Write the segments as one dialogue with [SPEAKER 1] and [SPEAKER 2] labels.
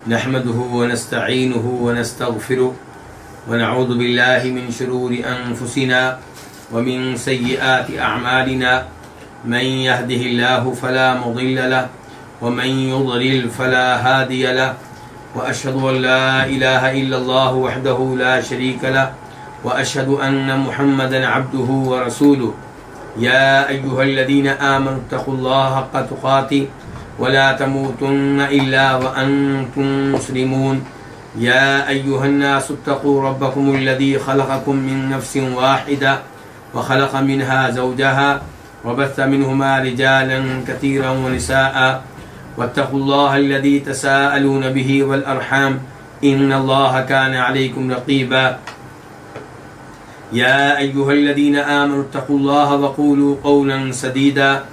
[SPEAKER 1] نحمده ونستعينه ونستغفره ونعوذ بالله من شرور أنفسنا ومن سيئات أعمالنا من يهده الله فلا مضل له ومن يضلل فلا هادي له وأشهد أن لا إله إلا الله وحده لا شريك له وأشهد أن محمدا عبده ورسوله يا أيها الذين آمنوا اتقوا الله حق تقاته ولا تموتن إلا وأنتم مسلمون يا أيها الناس اتقوا ربكم الذي خلقكم من نفس واحدة وخلق منها زوجها وبث منهما رجالا كثيرا ونساء واتقوا الله الذي تساءلون به والأرحام إن الله كان عليكم رقيبا يا أيها الذين آمنوا اتقوا الله وقولوا قولا سديدا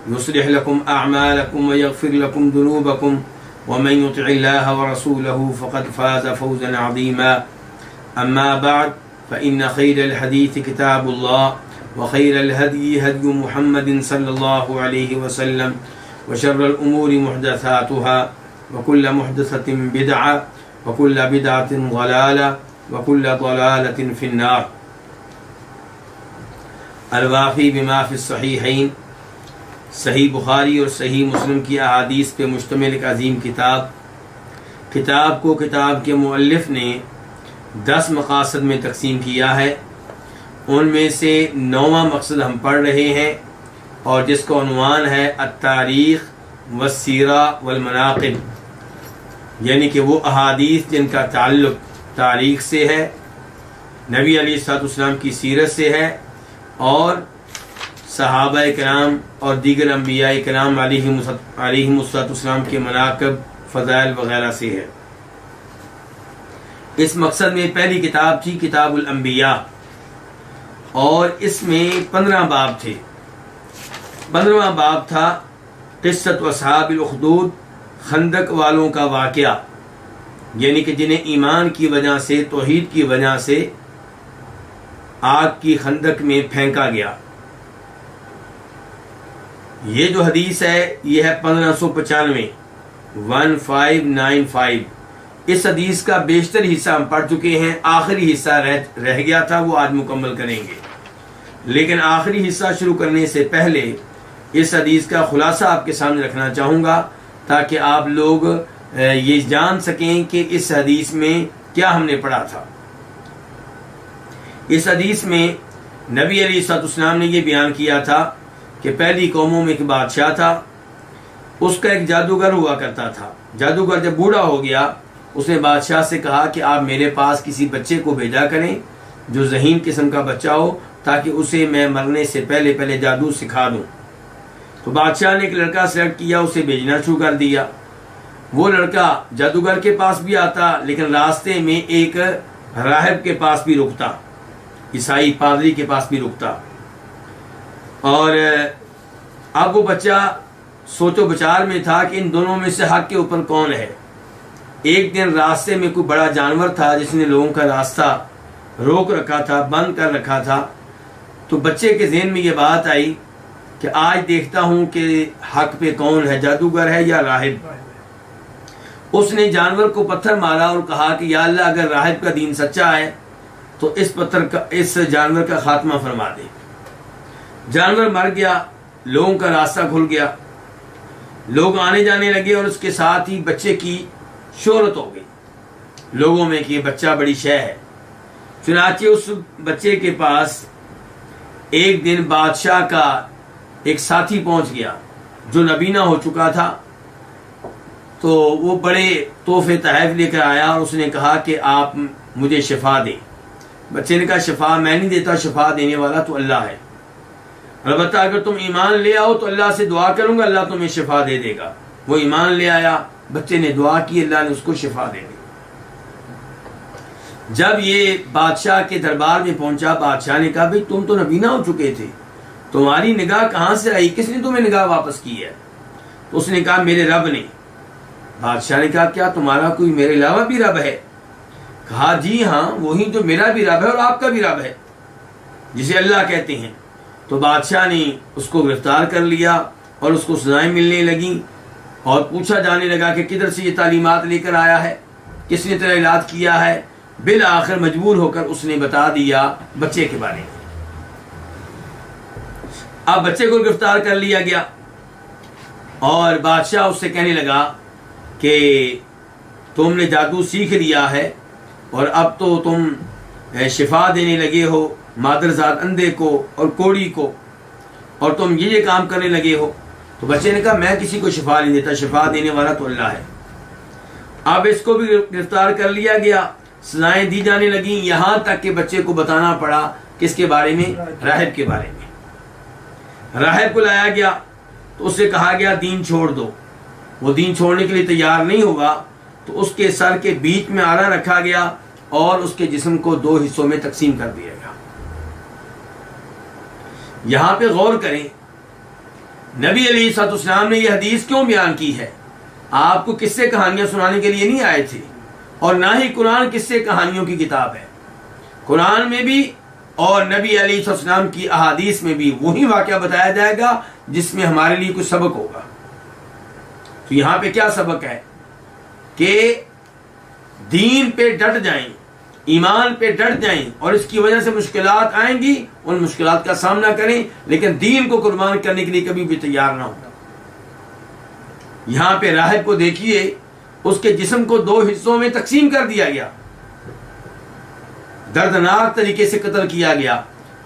[SPEAKER 1] يصلح لكم أعمالكم ويغفر لكم ذنوبكم ومن يطع الله ورسوله فقد فاز فوزا عظيما أما بعد فإن خير الحديث كتاب الله وخير الهدي هدي محمد صلى الله عليه وسلم وشر الأمور محدثاتها وكل محدثة بدعة وكل بدعة ضلالة وكل ضلالة في النار. الواقی بما فی الصحیحین، صحیح بخاری اور صحیح مسلم کی احادیث پہ مشتمل ایک عظیم کتاب کو کتاب کے مؤلف نے 10 مقاصد میں تقسیم کیا ہے. ان میں سے 9واں مقصد ہم پڑھ رہے ہیں اور جس کا عنوان ہے التاریخ والسیرہ والمناقب، یعنی کہ وہ احادیث جن کا تعلق تاریخ سے ہے، نبی علیہ الصلوۃ والسلام کی سیرت سے ہے اور صحابہ کرام اور دیگر انبیاء کرام علیہم الصلوۃ والسلام کے مناقب، فضائل وغیرہ سے ہے. اس مقصد میں پہلی کتاب تھی کتاب الانبیاء اور اس میں 15 باب تھے. 15واں باب تھا قصۃ اصحاب الاخدود، خندق والوں کا واقعہ، یعنی کہ جنہیں ایمان کی وجہ سے، توحید کی وجہ سے آگ کی خندق میں پھینکا گیا. یہ جو حدیث ہے یہ ہے 1595 1595. اس حدیث کا بیشتر حصہ ہم پڑھ چکے ہیں، آخری حصہ رہ گیا تھا، وہ آج مکمل کریں گے. لیکن آخری حصہ شروع کرنے سے پہلے اس حدیث کا خلاصہ آپ کے سامنے رکھنا چاہوں گا تاکہ آپ لوگ یہ جان سکیں کہ اس حدیث میں کیا ہم نے پڑھا تھا. اس حدیث میں نبی علیہ الصلوۃ والسلام نے یہ بیان کیا تھا کہ پہلی قوموں میں ایک بادشاہ تھا، اس کا ایک جادوگر ہوا کرتا تھا. جادوگر جب بوڑھا ہو گیا اس نے بادشاہ سے کہا کہ آپ میرے پاس کسی بچے کو بھیجا کریں جو ذہین قسم کا بچہ ہو تاکہ اسے میں مرنے سے پہلے جادو سکھا دوں. تو بادشاہ نے ایک لڑکا سلیکٹ کیا، اسے بھیجنا شروع کر دیا. وہ لڑکا جادوگر کے پاس بھی آتا لیکن راستے میں ایک راہب کے پاس بھی رکتا، عیسائی پادری کے پاس بھی رکتا. اور اب وہ بچہ سوچ و بچار میں تھا کہ ان دونوں میں سے حق کے اوپر کون ہے. ایک دن راستے میں کوئی بڑا جانور تھا جس نے لوگوں کا راستہ روک رکھا تھا، بند کر رکھا تھا. تو بچے کے ذہن میں یہ بات آئی کہ آج دیکھتا ہوں کہ حق پہ کون ہے، جادوگر ہے یا راہب. اس نے جانور کو پتھر مارا اور کہا کہ یا اللہ اگر راہب کا دین سچا ہے تو اس جانور کا خاتمہ فرما دے. جانور مر گیا، لوگوں کا راستہ کھل گیا، لوگ آنے جانے لگے اور اس کے ساتھ ہی بچے کی شہرت ہو گئی لوگوں میں کہ یہ بچہ بڑی شے ہے. چنانچہ اس بچے کے پاس ایک دن بادشاہ کا ایک ساتھی پہنچ گیا جو نبینا ہو چکا تھا. تو وہ بڑے تحفے تحائف لے کر آیا اور اس نے کہا کہ آپ مجھے شفا دیں. بچے نے کہا شفا میں نہیں دیتا، شفا دینے والا تو اللہ ہے، البتہ اگر تم ایمان لے آؤ تو اللہ سے دعا کروں گا، اللہ تمہیں شفا دے دے گا. وہ ایمان لے آیا، بچے نے دعا کی، اللہ نے اس کو شفا دے دی. جب یہ بادشاہ کے دربار میں پہنچا، بادشاہ نے کہا بھئی تم تو نبینا ہو چکے تھے، تمہاری نگاہ کہاں سے آئی، کس نے تمہیں نگاہ واپس کی ہے؟ تو اس نے کہا میرے رب نے. بادشاہ نے کہا کیا تمہارا کوئی میرے علاوہ بھی رب ہے؟ کہا جی ہاں، وہی جو میرا بھی رب ہے اور آپ کا بھی رب ہے جسے اللہ کہتے ہیں. تو بادشاہ نے اس کو گرفتار کر لیا اور اس کو سزائیں ملنے لگیں اور پوچھا جانے لگا کہ کدھر سے یہ تعلیمات لے کر آیا ہے، کس نے تیرا علاج کیا ہے؟ بالآخر مجبور ہو کر اس نے بتا دیا بچے کے بارے میں۔ اب بچے کو گرفتار کر لیا گیا اور بادشاہ اس سے کہنے لگا کہ تم نے جادو سیکھ لیا ہے اور اب تو تم شفا دینے لگے ہو مادرزاد اندھے کو اور کوڑی کو، اور تم یہ کام کرنے لگے ہو۔ تو بچے نے کہا میں کسی کو شفا نہیں دیتا، شفا دینے والا تو اللہ ہے۔ اب اس کو بھی گرفتار کر لیا گیا، سزائیں دی جانے لگیں، یہاں تک کہ بچے کو بتانا پڑا کس کے بارے میں؟ راہب کے بارے میں۔ راہب کو لایا گیا تو اس سے کہا گیا دین چھوڑ دو۔ وہ دین چھوڑنے کے لیے تیار نہیں ہوگا تو اس کے سر کے بیچ میں آرا رکھا گیا اور اس کے جسم کو 2 حصوں میں تقسیم کر دیا گیا۔ یہاں پہ غور کریں، نبی علیہ الصلوۃ والسلام نے یہ حدیث کیوں بیان کی ہے؟ آپ کو قصے کہانیاں سنانے کے لیے نہیں آئے تھے، اور نہ ہی قرآن قصے کہانیوں کی کتاب ہے۔ قرآن میں بھی اور نبی علیہ الصلوۃ والسلام کی احادیث میں بھی وہی واقعہ بتایا جائے گا جس میں ہمارے لیے کچھ سبق ہوگا۔ تو یہاں پہ کیا سبق ہے کہ دین پہ ڈٹ جائیں، ایمان پہ ڈٹ جائیں، اور اس کی وجہ سے مشکلات آئیں گی، ان مشکلات کا سامنا کریں، لیکن دین کو قربان کرنے کے لیے کبھی بھی تیار نہ ہو۔ یہاں پہ راہب کو دیکھیے، اس کے جسم کو 2 حصوں میں تقسیم کر دیا گیا، دردناک طریقے سے قتل کیا گیا،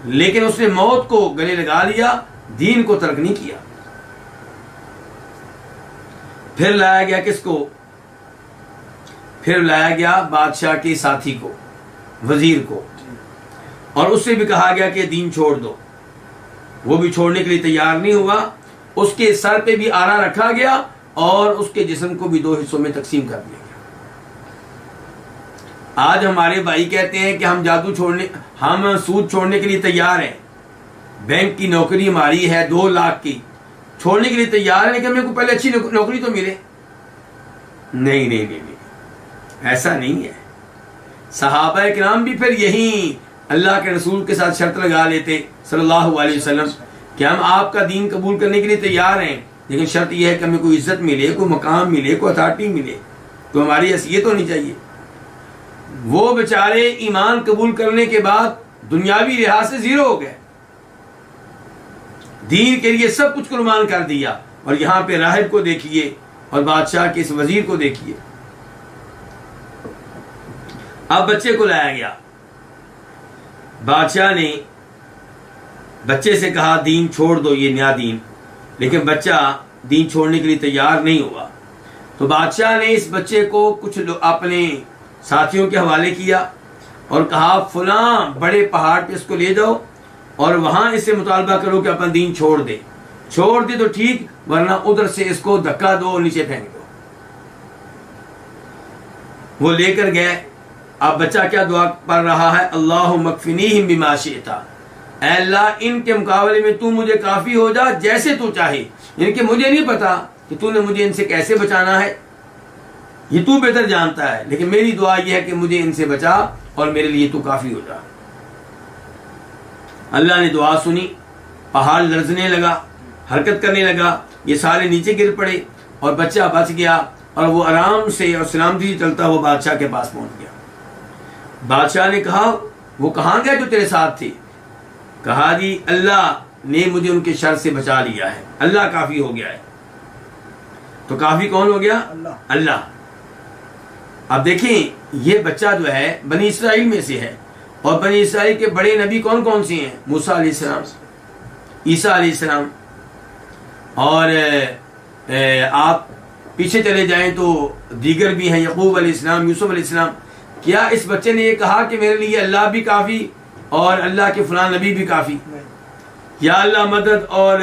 [SPEAKER 1] لیکن اس نے موت کو گلے لگا لیا، دین کو ترک نہیں کیا۔ پھر لایا گیا کس کو؟ پھر لایا گیا بادشاہ کے ساتھی کو، وزیر کو، اور اس سے بھی کہا گیا کہ دین چھوڑ دو۔ وہ بھی چھوڑنے کے لیے تیار نہیں ہوا، اس کے سر پہ بھی آرا رکھا گیا اور اس کے جسم کو بھی 2 حصوں میں تقسیم کر دیا گیا۔ آج ہمارے بھائی کہتے ہیں کہ ہم سود چھوڑنے کے لیے تیار ہیں، بینک کی نوکری ہماری ہے 2 لاکھ کی، چھوڑنے کے لیے تیار ہے، لیکن میرے کو پہلے اچھی نوکری تو ملے۔ نہیں نہیں نہیں نہیں، ایسا نہیں ہے۔ صحابہ کرام بھی پھر یہی اللہ کے رسول کے ساتھ شرط لگا لیتے صلی اللہ علیہ وسلم کہ ہم آپ کا دین قبول کرنے کے لیے تیار ہیں، لیکن شرط یہ ہے کہ ہمیں کوئی عزت ملے، کوئی مقام ملے، کوئی اتھارٹی ملے، تو ہماری حیثیت ہونی چاہیے۔ وہ بیچارے ایمان قبول کرنے کے بعد دنیاوی لحاظ سے 0 ہو گئے، دین کے لیے سب کچھ قربان کر دیا۔ اور یہاں پہ راہب کو دیکھیے اور بادشاہ کے اس وزیر کو دیکھیے۔ اب بچے کو لایا گیا، بادشاہ نے بچے سے کہا دین چھوڑ دو، یہ نیا دین، لیکن بچہ دین چھوڑنے کے لیے تیار نہیں ہوا۔ تو بادشاہ نے اس بچے کو کچھ اپنے ساتھیوں کے حوالے کیا اور کہا فلاں بڑے پہاڑ پہ اس کو لے جاؤ اور وہاں اس سے مطالبہ کرو کہ اپنا دین چھوڑ دے تو ٹھیک، ورنہ ادھر سے اس کو دھکا دو اور نیچے پھینک دو۔ وہ لے کر گئے۔ اب بچہ کیا دعا پڑھ رہا ہے؟ اللہم اکفنیہم بما شئت، اے اللہ ان کے مقابلے میں تو مجھے کافی ہو جا جیسے تو چاہے، یعنی کہ مجھے نہیں پتا کہ تو نے مجھے ان سے کیسے بچانا ہے، یہ تو بہتر جانتا ہے، لیکن میری دعا یہ ہے کہ مجھے ان سے بچا اور میرے لیے تو کافی ہو جا۔ اللہ نے دعا سنی، پہاڑ لرزنے لگا، حرکت کرنے لگا، یہ سارے نیچے گر پڑے اور بچہ بچ گیا، اور وہ آرام سے اور سلامتی سے چلتا ہوا بادشاہ کے پاس پہنچ گیا۔ بادشاہ نے کہا وہ کہاں گیا جو تیرے ساتھ تھے؟ کہا جی اللہ نے مجھے ان کے شر سے بچا لیا ہے، اللہ کافی ہو گیا ہے۔ تو کافی کون ہو گیا؟ اللہ۔ اب دیکھیں یہ بچہ جو ہے بنی اسرائیل میں سے ہے، اور بنی اسرائیل کے بڑے نبی کون کون سے ہیں؟ موسیٰ علیہ السلام، عیسیٰ علیہ السلام، اور آپ پیچھے چلے جائیں تو دیگر بھی ہیں، یعقوب علیہ السلام، یوسف علیہ السلام۔ کیا اس بچے نے یہ کہا کہ میرے لیے اللہ بھی کافی اور اللہ کے فلاں نبی بھی کافی؟ یا اللہ مدد اور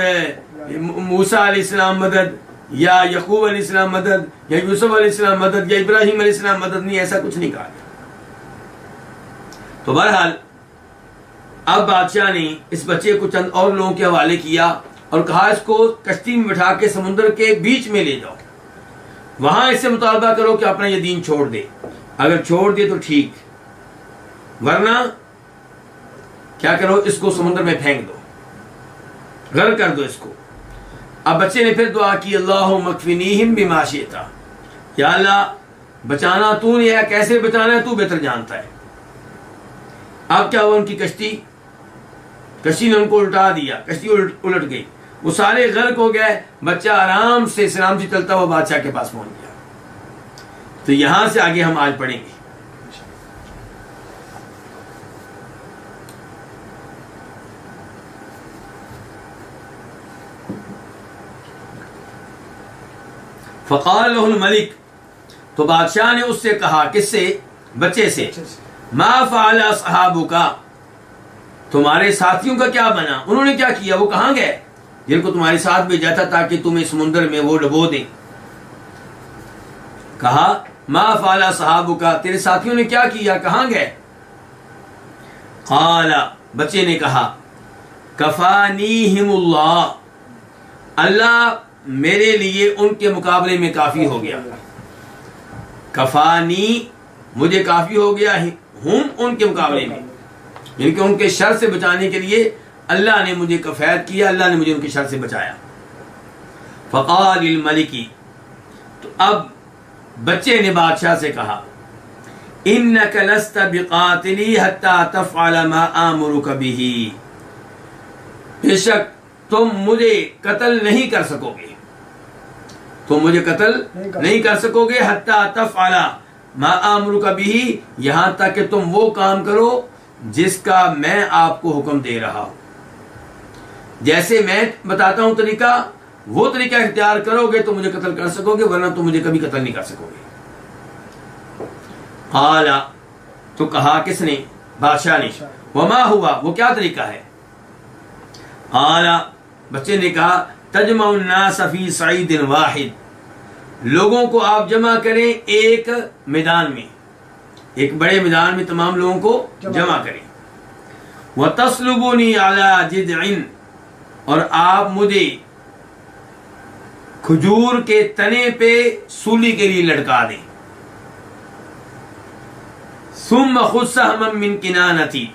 [SPEAKER 1] موسیٰ علیہ السلام مدد، یا یعقوب علیہ السلام مدد، یا یوسف علیہ السلام مدد، یا ابراہیم علیہ السلام مدد؟ نہیں، ایسا کچھ نہیں کہا گیا۔ تو بہرحال اب بادشاہ نے اس بچے کو چند اور لوگوں کے حوالے کیا اور کہا اس کو کشتی میں بٹھا کے سمندر کے بیچ میں لے جاؤ، وہاں اس سے مطالبہ کرو کہ اپنا یہ دین چھوڑ دے، اگر چھوڑ دے تو ٹھیک، ورنہ کیا کرو، اس کو سمندر میں پھینک دو، غرق کر دو اس کو۔ اب بچے نے پھر دعا کی اللہم اکفنیہم بما شئت، یا اللہ بچانا تو نے ہے، کیسے بچانا ہے تو بہتر جانتا ہے۔ اب کیا ہوا، ان کی کشتی نے ان کو الٹا دیا، کشتی الٹ گئی، وہ سارے غرق ہو گئے، بچہ آرام سے سلام سے چلتا ہوا بادشاہ کے پاس پہنچ گیا۔ تو یہاں سے آگے ہم آج پڑھیں گے۔ فقال له الملک، تو بادشاہ نے اس سے کہا، کس سے؟ بچے سے، ما فعل اصحابک، تمہارے ساتھیوں کا کیا بنا، انہوں نے کیا کیا، وہ کہاں گئے جن کو تمہارے ساتھ بھیجا تھا تاکہ تمہیں سمندر میں وہ ڈبو دیں؟ کہا ما فعل اصحابک، تیرے ساتھیوں نے کیا کیا، کہاں گئے؟ قال، بچے نے کہا کفانیہم اللہ، اللہ میرے لیے ان کے مقابلے میں کافی ہو گیا۔ کفانی، مجھے کافی ہو گیا، ہم ان کے مقابلے میں، یعنی کہ ان کے شر سے بچانے کے لیے اللہ نے مجھے کفایت کیا، اللہ نے مجھے ان کے شر سے بچایا۔ فقال الملکی، تو اب بچے نے بادشاہ سے کہا انک لست بقاتلی حتی تفعل ما آمرک بہ، بے شک تم مجھے قتل نہیں کر سکو گے، تم مجھے قتل نہیں کر سکو گے، حتی تفعل ما آمرک بہ، یہاں تک کہ تم وہ کام کرو جس کا میں آپ کو حکم دے رہا ہوں، جیسے میں بتاتا ہوں طریقہ، وہ طریقہ اختیار کرو گے تو مجھے قتل کر سکو گے، ورنہ تم مجھے کبھی قتل نہیں کر سکو گے۔ قال، تو کہا کس نے؟ بادشاہ نے۔ وما ہوا، وہ کیا طریقہ ہے؟ قال، بچے نے کہا تجمع الناس فی صعید واحد، لوگوں کو آپ جمع کریں ایک میدان میں، ایک بڑے میدان میں تمام لوگوں کو جمع کریں۔ وتصلبونی علی جذع، اور آپ مجھے کھجور کے تنے پہ سولی کے لیے لٹکا دیں۔ ثم خذ سہما من کنانتی،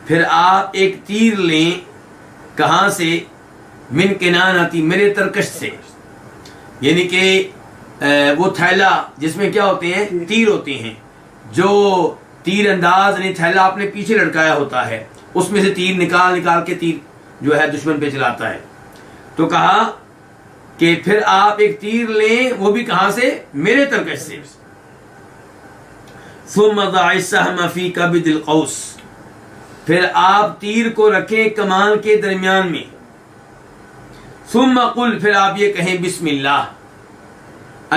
[SPEAKER 1] پھر آپ ایک تیر لیں، کہاں سے؟ من کنانتی، میرے ترکش سے، یعنی کہ وہ تھیلا جس میں کیا ہوتے ہیں؟ تیر ہوتے ہیں، جو تیر انداز نے تھیلا اپنے پیچھے لٹکایا ہوتا ہے، اس میں سے تیر نکال کے تیر جو ہے دشمن پہ چلاتا ہے۔ تو کہا کہ پھر آپ ایک تیر لیں، وہ بھی کہاں سے؟ میرے ترکش سے۔ ثم ضع السهم في كبد القوس، پھر آپ تیر کو رکھیں کمان کے درمیان میں۔ ثم قل، پھر آپ یہ کہیں بسم اللہ،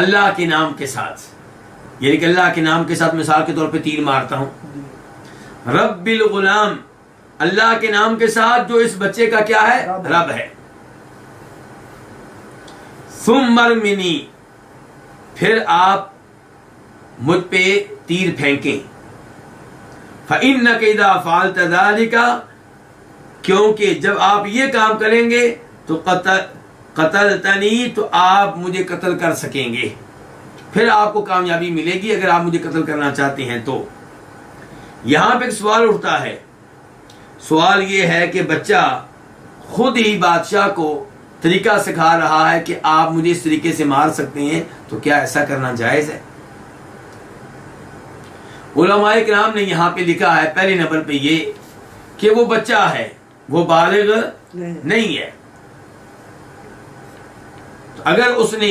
[SPEAKER 1] اللہ کے نام کے ساتھ، یعنی کہ اللہ کے نام کے ساتھ مثال کے طور پہ تیر مارتا ہوں۔ رب الغلام، اللہ کے نام کے ساتھ جو اس بچے کا کیا ہے؟ رب ہے۔ ثم ارمنی، پھر آپ مجھ پہ تیر پھینکیں۔ فإنک اذا فعلت ذلک، کیونکہ جب آپ یہ کام کریں گے تو قتلتنی، تو آپ مجھے قتل کر سکیں گے، پھر آپ کو کامیابی ملے گی اگر آپ مجھے قتل کرنا چاہتے ہیں تو۔ یہاں پہ ایک سوال اٹھتا ہے، سوال یہ ہے کہ بچہ خود ہی بادشاہ کو طریقہ سکھا رہا ہے کہ آپ مجھے اس طریقے سے مار سکتے ہیں، تو کیا ایسا کرنا جائز ہے؟ علماء کرام نے یہاں پہ لکھا ہے پہلے نمبر پہ یہ کہ وہ بچہ ہے، وہ بالغ نہیں ہے، تو اگر اس نے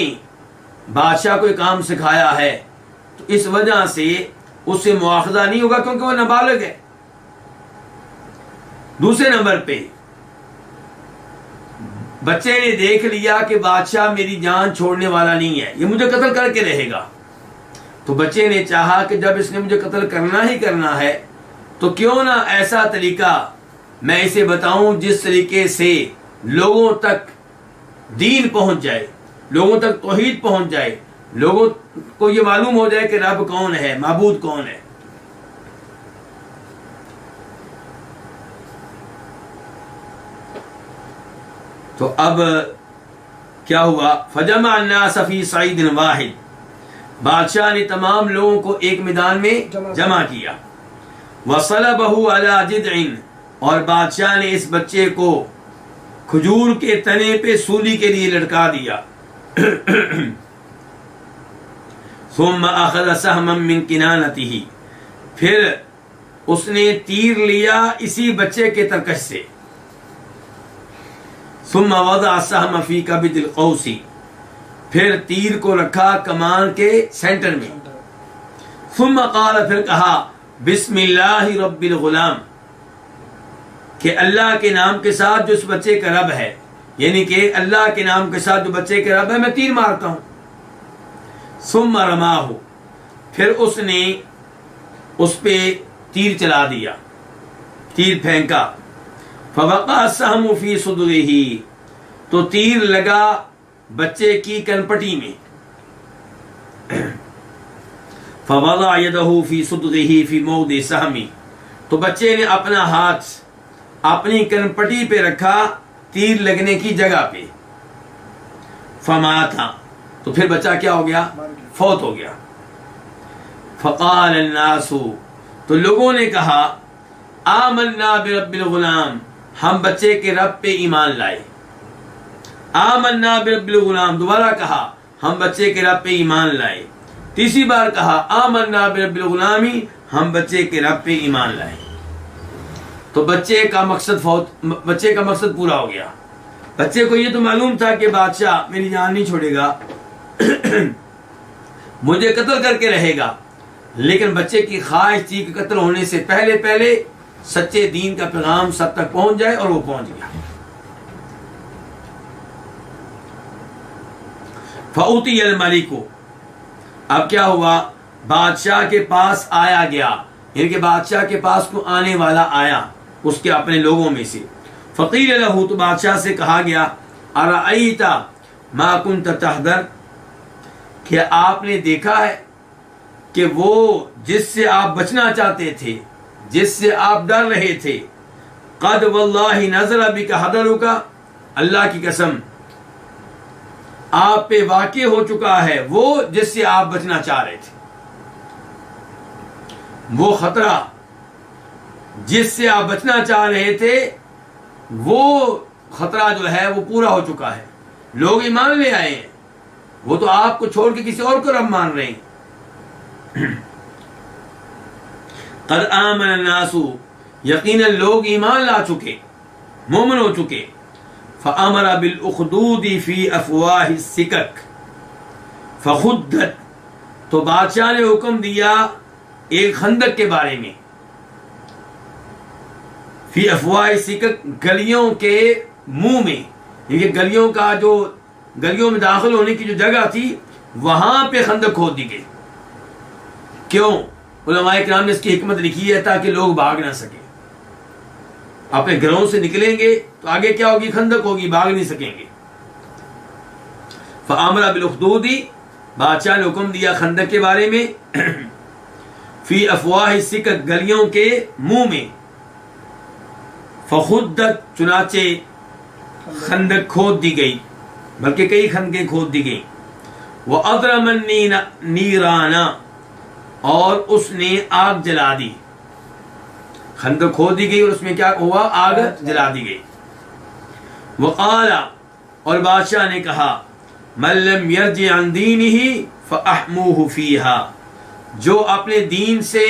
[SPEAKER 1] بادشاہ کو کام سکھایا ہے تو اس وجہ سے اس سے مواخذہ نہیں ہوگا کیونکہ وہ نابالغ ہے۔ دوسرے نمبر پہ بچے نے دیکھ لیا کہ بادشاہ میری جان چھوڑنے والا نہیں ہے، یہ مجھے قتل کر کے رہے گا، تو بچے نے چاہا کہ جب اس نے مجھے قتل کرنا ہی کرنا ہے تو کیوں نہ ایسا طریقہ میں اسے بتاؤں جس طریقے سے لوگوں تک دین پہنچ جائے، لوگوں تک توحید پہنچ جائے، لوگوں کو یہ معلوم ہو جائے کہ رب کون ہے، معبود کون ہے۔ تو اب کیا ہوا؟ فجمع الناس فی صعید واحد، بادشاہ نے تمام لوگوں کو ایک میدان میں جمع کیا۔ وصلبہ علی جذع، اور بادشاہ نے اس بچے کو کھجور کے تنے پہ سولی کے لیے لٹکا دیا. ثم اخذ سهما من کنانته، پھر اس نے تیر لیا اسی بچے کے ترکش سے. ثم وضع السهم في كبد القوس، پھر تیر کو رکھا کمان کے سینٹر میں. ثم قال، پھر کہا بسم اللہ رب الغلام، کہ اللہ کے نام کے ساتھ جو اس بچے کا رب ہے، یعنی کہ اللہ کے نام کے ساتھ جو بچے کے رب ہے میں تیر مارتا ہوں. ثم رماہ، پھر اس نے اس پہ تیر چلا دیا، تیر پھینکا. فوقع السهم في صدره، تو تیر لگا بچے کی کنپٹی میں. فوضع يده في صدره في موضع سهم، تو بچے نے اپنا ہاتھ اپنی کنپٹی پہ رکھا تیر لگنے کی جگہ پہ. فمات، تو پھر بچہ کیا ہو گیا؟ فوت ہو گیا. فقال الناس، تو لوگوں نے کہا آمنا برب الغلام، ہم بچے کے رب پہ ایمان لائے. آمنا برب الغلام، دوبارہ کہا ہم بچے کے رب پہ ایمان لائے. تیسری بار کہا آمنا برب الغلام، ہم بچے کے رب پہ ایمان لائے. تو بچے کا مقصد پورا ہو گیا. بچے کو یہ تو معلوم تھا کہ بادشاہ میری جان نہیں چھوڑے گا، مجھے قتل کر کے رہے گا، لیکن بچے کی خواہش تھی کہ قتل ہونے سے پہلے پہلے سچے دین کا پیغام سب تک پہنچ جائے، اور وہ پہنچ گیا. فأوتی الملک، اب کیا ہوا؟ بادشاہ کے پاس آیا گیا، یعنی کہ بادشاہ کے پاس کو آنے والا آیا اس کے اپنے لوگوں میں سے. فقیل لہ، تو بادشاہ سے کہا گیا ارأیت ما کنت تحذر، کہ آپ نے دیکھا ہے کہ وہ جس سے آپ بچنا چاہتے تھے، جس سے آپ ڈر رہے تھے، قد واللہ نزل بک حذرک، اللہ کی قسم آپ پہ واقع ہو چکا ہے وہ جس سے آپ بچنا چاہ رہے تھے. وہ خطرہ جس سے آپ بچنا چاہ رہے تھے، وہ خطرہ جو ہے وہ پورا ہو چکا ہے. لوگ ایمان لے آئے ہیں، وہ تو آپ کو چھوڑ کے کسی اور کو رب مان رہے ہیں. قد آمن الناس، یقیناً لوگ ایمان لا چکے، مومن ہو چکے. فامر بالاخدود فی افواہ السکک فخدت، تو بادشاہ نے حکم دیا ایک خندق کے بارے میں. فی افواہ السکک، گلیوں کے منہ میں، یہ گلیوں کا جو گلیوں میں داخل ہونے کی جو جگہ تھی وہاں پہ خندق کھود دی گئی. کیوں؟ علماء کرام نے اس کی حکمت لکھی ہے تاکہ لوگ بھاگ نہ سکیں. اپنے گھروں سے نکلیں گے تو آگے کیا ہوگی؟ خندق ہوگی، بھاگ نہیں سکیں گے. فامر بالاخدود، بادشاہ نے حکم دیا خندق کے بارے میں. فی افواہ السکک، گلیوں کے منہ میں. فخدت، چنانچہ خندق کھود دی گئی، بلکہ کئی خندقیں کھود دی گئی. وَأَضْرَمَ النِّيرَانَ، اور اس نے آگ جلا دی. خندق کھود دی گئی اور اس میں کیا ہوا؟ آگ جلا دی گئی. وقال، اور بادشاہ نے کہا من لم يرجع عن دینه فاحموه فیها، جو اپنے دین سے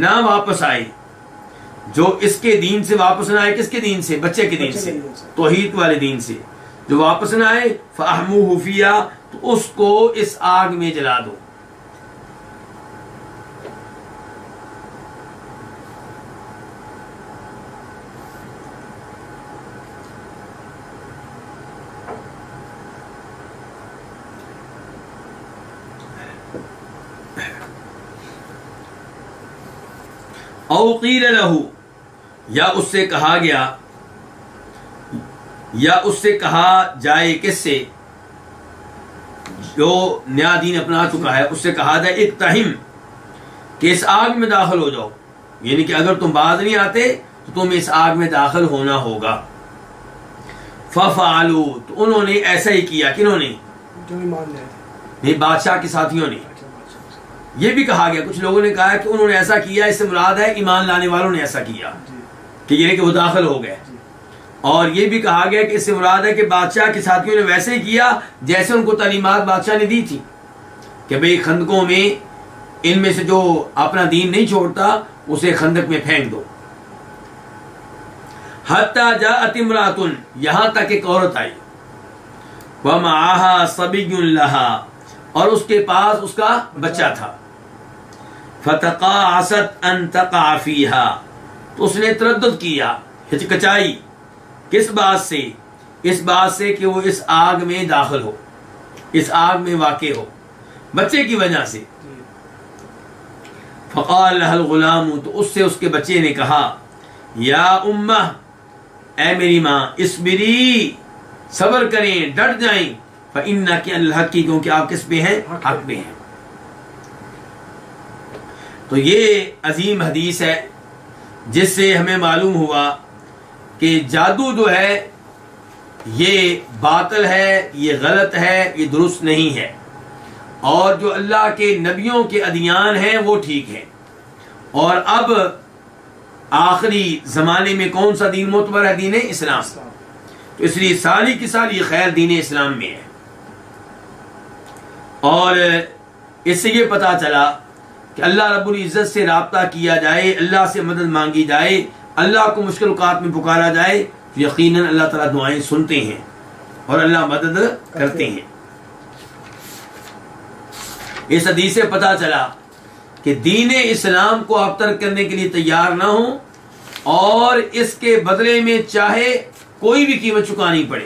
[SPEAKER 1] نہ واپس آئے، جو اس کے دین سے واپس نہ آئے. کس کے دین سے؟ بچے کے دین سے، توحید والے دین سے جو واپس نہ آئے. فاحموه فیها، تو اس کو اس آگ میں جلا دو. او قیل لہ، یا اس سے کہا گیا، یا اس سے کہا جائے کس سے؟ جو نیا دین اپنا چکا ہے اس سے کہا جائے اقتحم، کہ اس آگ میں داخل ہو جاؤ، یعنی کہ اگر تم باز نہیں آتے تو تم اس آگ میں داخل ہونا ہوگا. ففعلوا، تو انہوں نے ایسا ہی کیا. کنہوں نے؟
[SPEAKER 2] جو ایمان لے آئے.
[SPEAKER 1] نہیں، بادشاہ کے ساتھیوں نے. یہ بھی کہا گیا، کچھ لوگوں نے کہا کہ انہوں نے ایسا کیا، اس سے مراد ہے ایمان لانے والوں نے ایسا کیا، کہ یہ کہ وہ داخل ہو گئے. اور یہ بھی کہا گیا کہ اس سے مراد ہے کہ بادشاہ کے ساتھیوں نے ویسے ہی کیا جیسے ان کو تعلیمات بادشاہ نے دی تھی کہ بھئی خندقوں میں ان میں سے جو اپنا دین نہیں چھوڑتا اسے خندق میں پھینک دو. حتی جاءت امرأۃ، یہاں تک ایک عورت آئی، ومعها صبی لها، اور اس کے پاس اس کا بچہ تھا، فتقاعست ان تقع فيها، تو اس نے تردد کیا، ہچکچائی، کس بات سے؟ اس بات سے کہ وہ اس آگ میں داخل ہو، اس آگ میں واقع ہو بچے کی وجہ سے. فقال لها الغلام، تو اس سے اس کے بچے نے کہا، یا امہ، اے میری ماں، اسبری، صبر کریں، ڈٹ جائیں، فإنک علی الحق، کیونکہ آپ کس پہ ہیں؟ حق پہ ہیں. تو یہ عظیم حدیث ہے جس سے ہمیں معلوم ہوا کہ جادو جو ہے یہ باطل ہے، یہ غلط ہے، یہ درست نہیں ہے، اور جو اللہ کے نبیوں کے ادیان ہیں وہ ٹھیک ہیں. اور اب آخری زمانے میں کون سا دین معتبر ہے؟ دین اسلام. تو اس لیے ساری کی ساری خیر دین اسلام میں ہے. اور اس سے یہ پتا چلا کہ اللہ رب العزت سے رابطہ کیا جائے، اللہ سے مدد مانگی جائے، اللہ کو مشکل اوقات میں پکارا جائے، تو یقیناً اللہ تعالیٰ دعائیں سنتے ہیں اور اللہ مدد کرتے ہیں. اس حدیث سے پتا چلا کہ دین اسلام کو آپ ترک کرنے کے لیے تیار نہ ہوں، اور اس کے بدلے میں چاہے کوئی بھی قیمت چکانی پڑے،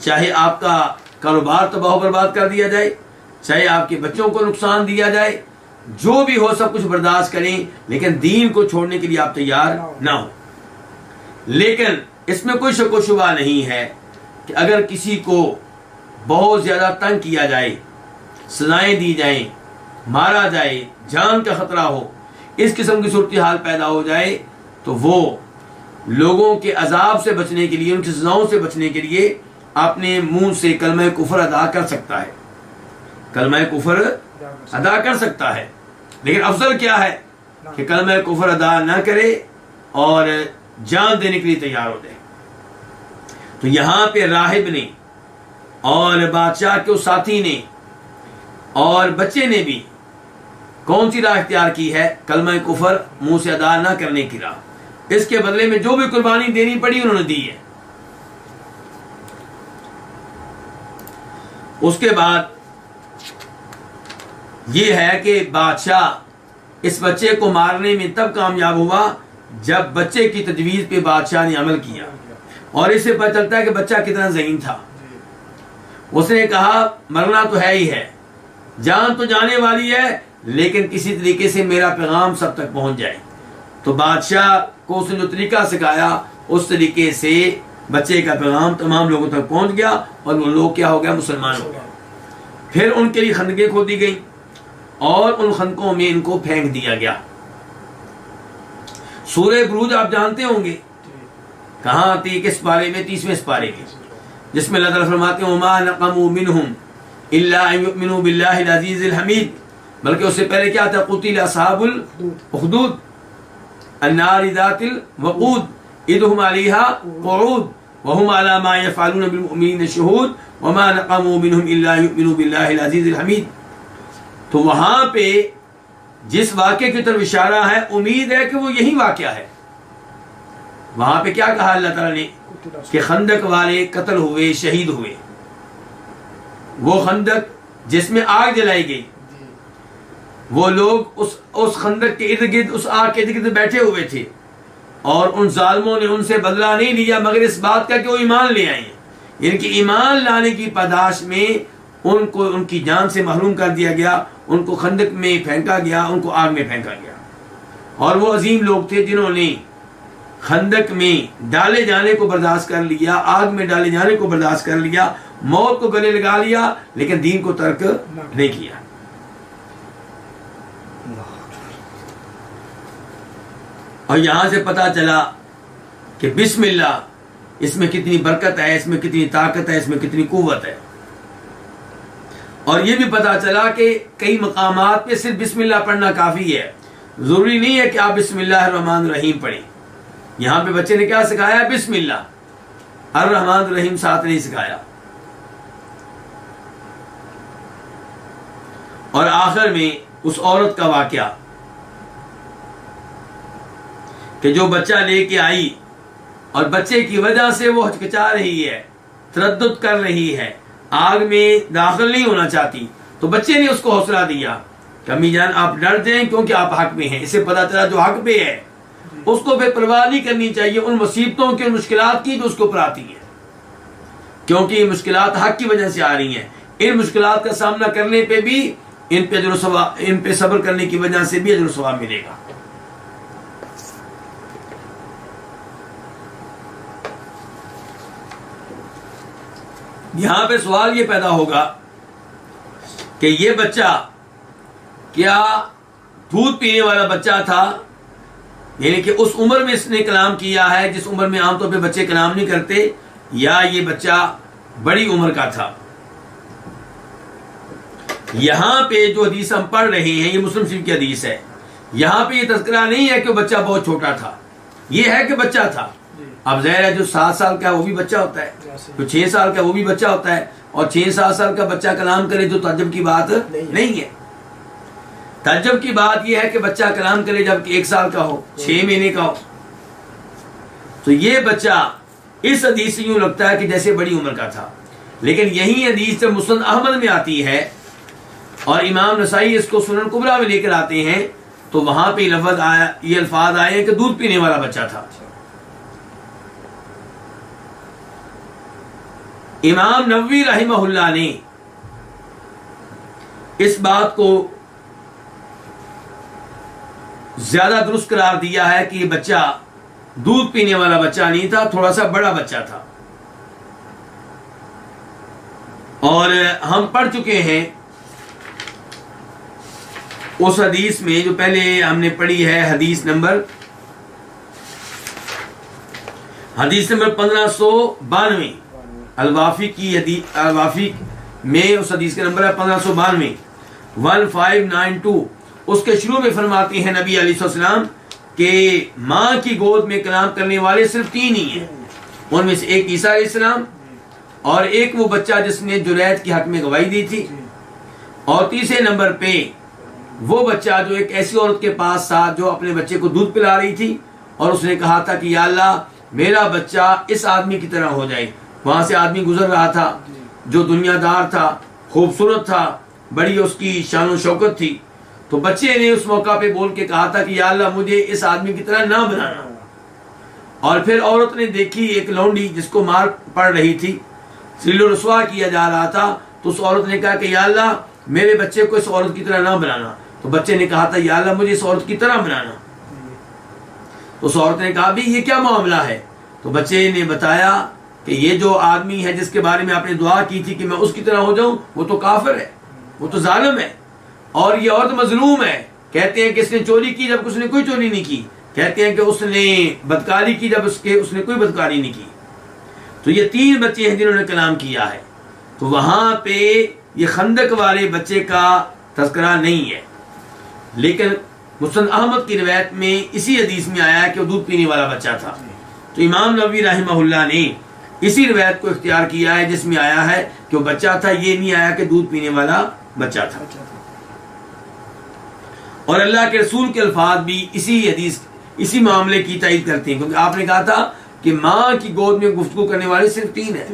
[SPEAKER 1] چاہے آپ کا کاروبار تباہ و برباد کر دیا جائے، چاہے آپ کے بچوں کو نقصان دیا جائے، جو بھی ہو سب کچھ برداشت کریں، لیکن دین کو چھوڑنے کے لیے آپ تیار نہ ہوں. لیکن اس میں کوئی شک و شبہ نہیں ہے کہ اگر کسی کو بہت زیادہ تنگ کیا جائے، سزائیں دی جائیں، مارا جائے، جان کا خطرہ ہو، اس قسم کی صورتحال پیدا ہو جائے، تو وہ لوگوں کے عذاب سے بچنے کے لیے، ان کی سزاؤں سے بچنے کے لیے اپنے منہ سے کلمہ کفر ادا کر سکتا ہے، کلمہ کفر ادا کر سکتا ہے. لیکن افضل کیا ہے کہ کلمہ کفر ادا نہ کرے اور جان دینے کے لیے تیار ہو جائے. تو یہاں پہ راہب نے اور بادشاہ کے اس ساتھی نے اور بچے نے بھی کون سی راہ اختیار کی ہے؟ کلمہ کفر منہ سے ادا نہ کرنے کی راہ. اس کے بدلے میں جو بھی قربانی دینی پڑی انہوں نے دی ہے. اس کے بعد یہ ہے کہ بادشاہ اس بچے کو مارنے میں تب کامیاب ہوا جب بچے کی تجویز پہ بادشاہ نے عمل کیا، اور اس سے پتہ چلتا ہے کہ بچہ کتنا ذہین تھا. اس نے کہا مرنا تو ہے ہی ہے، جان تو جانے والی ہے، لیکن کسی طریقے سے میرا پیغام سب تک پہنچ جائے. تو بادشاہ کو اس نے جو طریقہ سکھایا اس طریقے سے بچے کا پیغام تمام لوگوں تک پہنچ گیا، اور وہ لوگ کیا ہو گیا؟ مسلمان ہو گئے. پھر ان کے لیے خندقیں کھودی گئیں اور ان خندقوں میں ان کو پھینک دیا گیا. سورہ بروج آپ جانتے ہوں گے، کہاں آتی ہے؟ کس پارے میں؟ 30ویں سپارے کے، جس میں اللہ تعالیٰ فرماتے ہیں وَمَا نَقَمُوا مِنْهُمْ إِلَّا أَن يُؤْمِنُوا بِاللَّهِ الْعَزِيزِ الْحَمِيدِ. بلکہ اس سے پہلے کیا تھا؟ قُتِلَ أَصْحَابُ الْأُخْدُودِ النَّارِ ذَاتِ الْوَقُودِ إِذْ هُمْ عَلَيْهَا قُعُودٌ وَهُمْ عَلَى مَا يَفْعَلُونَ بِالْمُؤْمِنِينَ شُهُودٌ وَمَا نَقَمُوا مِنْهُمْ إِلَّا أَن يُؤْمِنُوا بِاللَّهِ الْعَزِيزِ الْحَمِيدِ. تو وہاں پہ جس واقعے کی طرف اشارہ ہے، امید ہے کہ وہ یہی واقعہ ہے. وہاں پہ کیا کہا اللہ تعالیٰ نے؟ کہ خندق والے قتل ہوئے، شہید ہوئے. وہ خندق جس میں آگ جلائی گئی، وہ لوگ اس خندق کے ارد گرد، اس آگ کے ارد گرد بیٹھے ہوئے تھے، اور ان ظالموں نے ان سے بدلہ نہیں لیا مگر اس بات کا کہ وہ ایمان لے آئے. ان کی ایمان لانے کی پاداش میں ان کو ان کی جان سے محروم کر دیا گیا، ان کو خندق میں پھینکا گیا، ان کو آگ میں پھینکا گیا. اور وہ عظیم لوگ تھے جنہوں نے خندق میں ڈالے جانے کو برداشت کر لیا، آگ میں ڈالے جانے کو برداشت کر لیا، موت کو گلے لگا لیا، لیکن دین کو ترک نہیں کیا. اور یہاں سے پتا چلا کہ بسم اللہ، اس میں کتنی برکت ہے، اس میں کتنی طاقت ہے، اس میں کتنی قوت ہے. اور یہ بھی پتا چلا کہ کئی مقامات پہ صرف بسم اللہ پڑھنا کافی ہے، ضروری نہیں ہے کہ آپ بسم اللہ الرحمن الرحیم پڑھیں. یہاں پہ بچے نے کیا سکھایا؟ بسم اللہ. الرحمن الرحیم ساتھ نہیں سکھایا. اور آخر میں اس عورت کا واقعہ کہ جو بچہ لے کے آئی اور بچے کی وجہ سے وہ ہچکچا رہی ہے, تردد کر رہی ہے, آگ میں داخل نہیں ہونا چاہتی, تو بچے نے اس کو حوصلہ دیا کہ امی جان آپ ڈر جائیں کیونکہ آپ حق میں ہیں. اسے پتا چلا جو حق پہ ہے اس کو پھر پرواہ نہیں کرنی چاہیے ان مصیبتوں کی, ان مشکلات کی جو اس کو اوپر آتی ہیں, کیونکہ یہ مشکلات حق کی وجہ سے آ رہی ہیں. ان مشکلات کا سامنا کرنے پہ بھی ان پہ صبر کرنے کی وجہ سے بھی اجر و ثواب ملے گا. یہاں پہ سوال یہ پیدا ہوگا کہ یہ بچہ کیا دودھ پینے والا بچہ تھا, یعنی کہ اس عمر میں اس نے کلام کیا ہے جس عمر میں عام طور پہ بچے کلام نہیں کرتے, یا یہ بچہ بڑی عمر کا تھا. یہاں پہ جو حدیث ہم پڑھ رہے ہیں یہ مسلم شریف کی حدیث ہے. یہاں پہ یہ تذکرہ نہیں ہے کہ بچہ بہت چھوٹا تھا, یہ ہے کہ بچہ تھا. اب ظاہر ہے جو 7 سال کا ہے وہ بھی بچہ ہوتا ہے, جو 6 سال کا وہ بھی بچہ ہوتا ہے, اور 6-7 سال کا بچہ کلام کرے تو تعجب کی بات نہیں ہے. تعجب کی بات یہ ہے کہ بچہ کلام کرے جب 1 سال کا ہو, 6 مہینے کا ہو. تو یہ بچہ اس حدیث سے یوں لگتا ہے کہ جیسے بڑی عمر کا تھا, لیکن یہی حدیث جب مسند احمد میں آتی ہے اور امام نسائی اس کو سنن کبریٰ میں لے کر آتے ہیں تو وہاں پہ یہ الفاظ آئے ہیں کہ دودھ پینے والا بچہ تھا. امام نووی رحمہ اللہ نے اس بات کو زیادہ درست قرار دیا ہے کہ یہ بچہ دودھ پینے والا بچہ نہیں تھا, تھوڑا سا بڑا بچہ تھا. اور ہم پڑھ چکے ہیں اس حدیث میں جو پہلے ہم نے پڑھی ہے, حدیث نمبر 1592 الوافی میں اس حدیث کا نمبر ہے 1592 1592. اس کے شروع میں فرماتے ہیں نبی علیہ السلام کہ ماں کی گود میں کلام کرنے والے صرف 3 ہی ہیں, ان میں سے ایک عیسیٰ علیہ السلام, اور ایک وہ بچہ جس نے جرید کے حق میں گواہی دی تھی, اور تیسرے نمبر پہ وہ بچہ جو ایک ایسی عورت کے پاس تھا جو اپنے بچے کو دودھ پلا رہی تھی, اور اس نے کہا تھا کہ یا اللہ میرا بچہ اس آدمی کی طرح ہو جائے. وہاں سے آدمی گزر رہا تھا جو دنیا دار تھا, خوبصورت تھا, بڑی اس کی شان و شوکت تھی, تو بچے نے اس موقع پہ بول کے کہا تھا کہ یا اللہ مجھے اس آدمی کی طرح نہ بنانا. اور پھر عورت نے دیکھی ایک لونڈی جس کو مار پڑ رہی تھی, ذلیل و رسوا کیا جا رہا تھا, تو اس عورت نے کہا کہ یا اللہ میرے بچے کو اس عورت کی طرح نہ بنانا. تو بچے نے کہا تھا یا اللہ مجھے اس عورت کی طرح بنانا. تو اس عورت نے کہا بھی یہ کیا معاملہ ہے؟ تو بچے نے بتایا کہ یہ جو آدمی ہے جس کے بارے میں آپ نے دعا کی تھی کہ میں اس کی طرح ہو جاؤں, وہ تو کافر ہے, وہ تو ظالم ہے, اور یہ عورت مظلوم ہے. کہتے ہیں کہ اس نے چوری کی جب اس نے کوئی چوری نہیں کی, کہتے ہیں کہ اس نے بدکاری کی جب اس نے کوئی بدکاری نہیں کی. تو یہ 3 بچے ہیں جنہوں نے کلام کیا ہے. تو وہاں پہ یہ خندق والے بچے کا تذکرہ نہیں ہے, لیکن مسند احمد کی روایت میں اسی حدیث میں آیا ہے کہ وہ دودھ پینے والا بچہ تھا. تو امام نووی رحمہ اللہ نے اسی روایت کو اختیار کیا ہے جس میں آیا ہے کہ وہ بچہ تھا, یہ نہیں آیا کہ دودھ پینے والا بچہ تھا. اور اللہ کے رسول کے الفاظ بھی اسی حدیث اسی معاملے کی تائید کرتے ہیں, کیونکہ آپ نے کہا تھا کہ ماں کی گود میں گفتگو کرنے والے صرف 3 ہیں,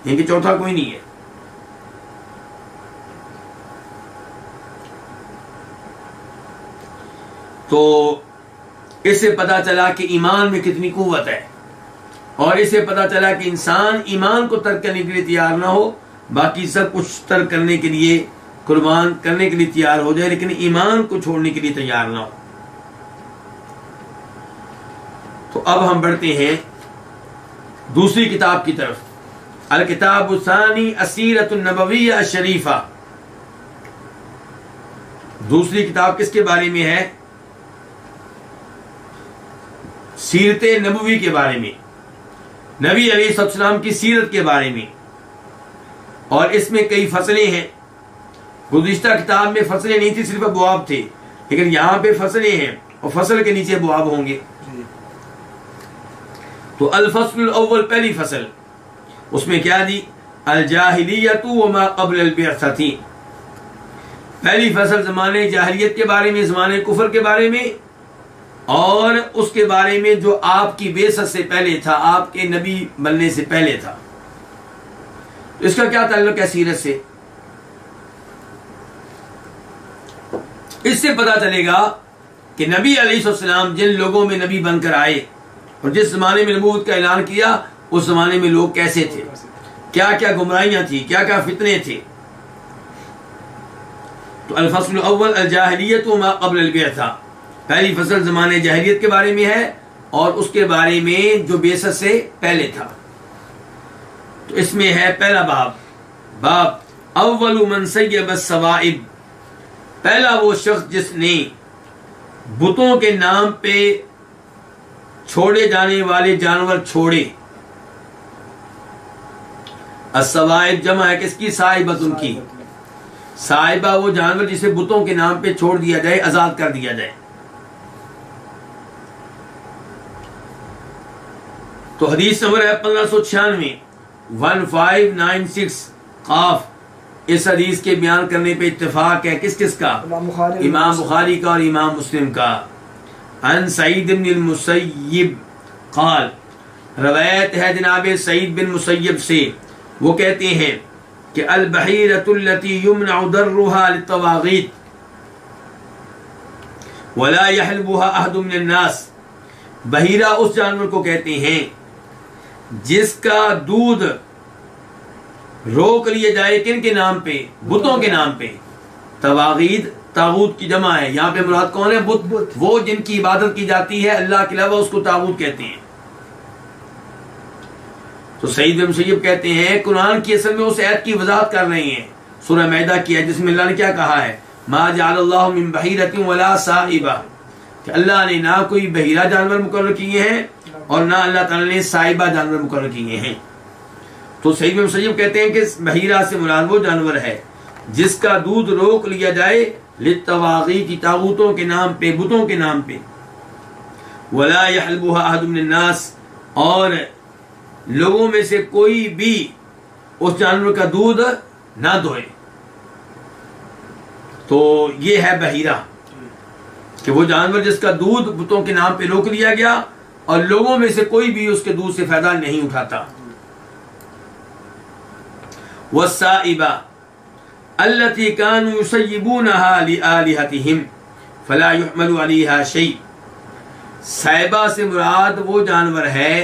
[SPEAKER 1] یعنی کہ چوتھا کوئی نہیں ہے. تو اس سے پتا چلا کہ ایمان میں کتنی قوت ہے, اور اس سے پتا چلا کہ انسان ایمان کو ترک کرنے کے لیے تیار نہ ہو, باقی سب کچھ ترک کرنے کے لیے قربان کرنے کے لیے تیار ہو جائے, لیکن ایمان کو چھوڑنے کے لیے تیار نہ ہو. تو اب ہم بڑھتے ہیں دوسری کتاب کی طرف, الکتاب الثانی السیرۃ النبویہ الشریفہ. دوسری کتاب کس کے بارے میں ہے؟ سیرت نبوی کے بارے میں, نبی علیہ السلام کی سیرت کے بارے میں. اور اس میں کئی فصلیں ہیں. گزشتہ کتاب میں فصلیں نہیں تھی, صرف ابواب تھے, لیکن یہاں پہ فصلیں ہیں اور فصل کے نیچے ابواب ہوں گے. تو الفصل الاول پہلی فصل, اس میں کیا دی؟ الجاہلیت وما قبل البعثہ تھی. پہلی فصل زمانے جاہلیت کے بارے میں، زمانے کفر کے بارے میں، اور اس کے بارے میں جو آپ کی بعثت سے پہلے تھا، آپ کے نبی بننے سے پہلے تھا. اس کا کیا تعلق ہے سیرت سے؟ اس سے پتہ چلے گا کہ نبی علیہ السلام جن لوگوں میں نبی بن کر آئے اور جس زمانے میں نبوت کا اعلان کیا، اس زمانے میں لوگ کیسے تھے، کیا کیا گمراہیاں تھیں، کیا کیا فتنے تھے. تو الفصل الاول الجاہلیت وما قبل البعثہ، پہلی فصل زمانے جاہلیت کے بارے میں ہے اور اس کے بارے میں جو بعثت سے پہلے تھا. تو اس میں ہے پہلا باب اول من سیب السوائب، پہلا وہ شخص جس نے بتوں کے نام پہ چھوڑے جانے والے جانور چھوڑے. السوائب جمع ہے کس کی؟ صائبۃ کی. صائبہ وہ جانور جسے بتوں کے نام پہ چھوڑ دیا جائے، آزاد کر دیا جائے. تو حدیث نمبر ہے 1596 1596 قاف. اس حدیث کے بیان کرنے پہ اتفاق ہے کس کس کا؟ امام بخاری کا اور امام مسلم کا. عن سعید بن المسیب قال، روایت ہے جناب سعید بن مسیب سے، وہ کہتے ہیں کہ البحیرۃ التي يمنع درها للطواغیت ولا يحلبها احد من الناس، بحیرہ اس جانور کو کہتے ہیں جس کا دودھ روک لیے جائے کن کے نام پہ؟ بتوں کے نام پہ. طواغیت طاغوت کی جمع ہے، یہاں پہ مراد کون ہے؟ بت. وہ جن کی عبادت کی جاتی ہے اللہ کے علاوہ، اس کو طاغوت کہتے ہیں. تو سعید بن مسیب کہتے ہیں قرآن کی اصل میں اس آیت کی وضاحت کر رہے ہیں، سورہ مائدہ کی ہے، جس میں اللہ نے کیا کہا ہے؟ ما جعل اللہ من بحیرۃ ولا صائبہ، کہ اللہ نے نہ کوئی بحیرہ جانور مقرر کیے ہیں اور نہ اللہ تعالی نے صائبہ جانور مقرر کیے ہیں. تو سعید بن مسیب کہتے ہیں کہ بحیرہ سے مراد وہ جانور ہے جس کا دودھ روک لیا جائے للطواغیت، طاغوتوں کے نام پہ، بتوں کے نام پہ. ولا يحلبها احد من الناس، اور لوگوں میں سے کوئی بھی اس جانور کا دودھ نہ دھوئے. تو یہ ہے بحیرہ، کہ وہ جانور جس کا دودھ بتوں کے نام پہ روک لیا گیا اور لوگوں میں سے کوئی بھی اس کے دودھ سے فائدہ نہیں اٹھاتا. والسائبہ التي كانوا يسيبونها لآلهتهم فلا يحمل عليها شيء، سائبہ سے مراد وہ جانور ہے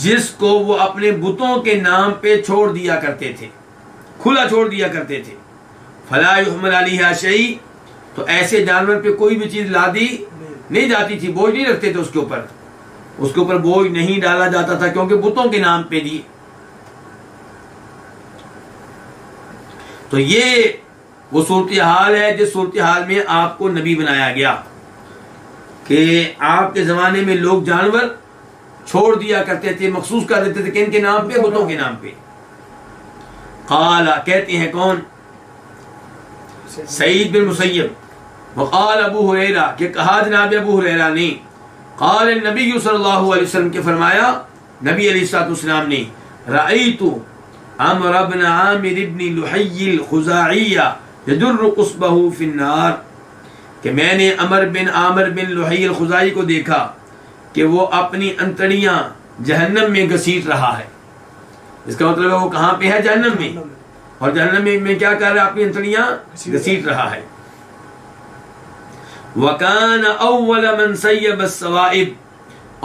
[SPEAKER 1] جس کو وہ اپنے بتوں کے نام پہ چھوڑ دیا کرتے تھے، کھلا چھوڑ دیا کرتے تھے. فلا يحمل عليها شيء، تو ایسے جانور پہ کوئی بھی چیز لادی نہیں جاتی تھی، بوجھ نہیں رکھتے تھے اس کے اوپر بوجھ نہیں ڈالا جاتا تھا، کیونکہ بتوں کے نام پہ دی. تو یہ وہ صورتحال ہے جس صورتحال میں آپ کو نبی بنایا گیا، کہ آپ کے زمانے میں لوگ جانور چھوڑ دیا کرتے تھے، مخصوص کر دیتے تھے کن کے نام پہ؟ بتوں کے نام پہ. قال، کہتے ہیں کون؟ سعید بن مسیب. وقال ابو ہریرہ، کہ کہا جناب ابو ہریرہ نے، قال النبی صلی اللہ علیہ وسلم، کے فرمایا نبی علیہ السلام نے، رأیت عمر بن عامر بن لحی الخزاعی یجر قصبہ فی النار، کہ میں نے عمر بن عامر بن لحی الخزاعی کو دیکھا کہ وہ اپنی انتڑیاں جہنم میں گھسیٹ رہا ہے. اس کا مطلب ہے وہ کہاں پہ ہے؟ جہنم میں. اور جہنم میں کیا کر رہا ہے؟ اپنی انتڑیاں گھسیٹ رہا ہے. وَكَانَ أَوَّلَ مَنْ سَيَّبَ السَّوَائِبَ،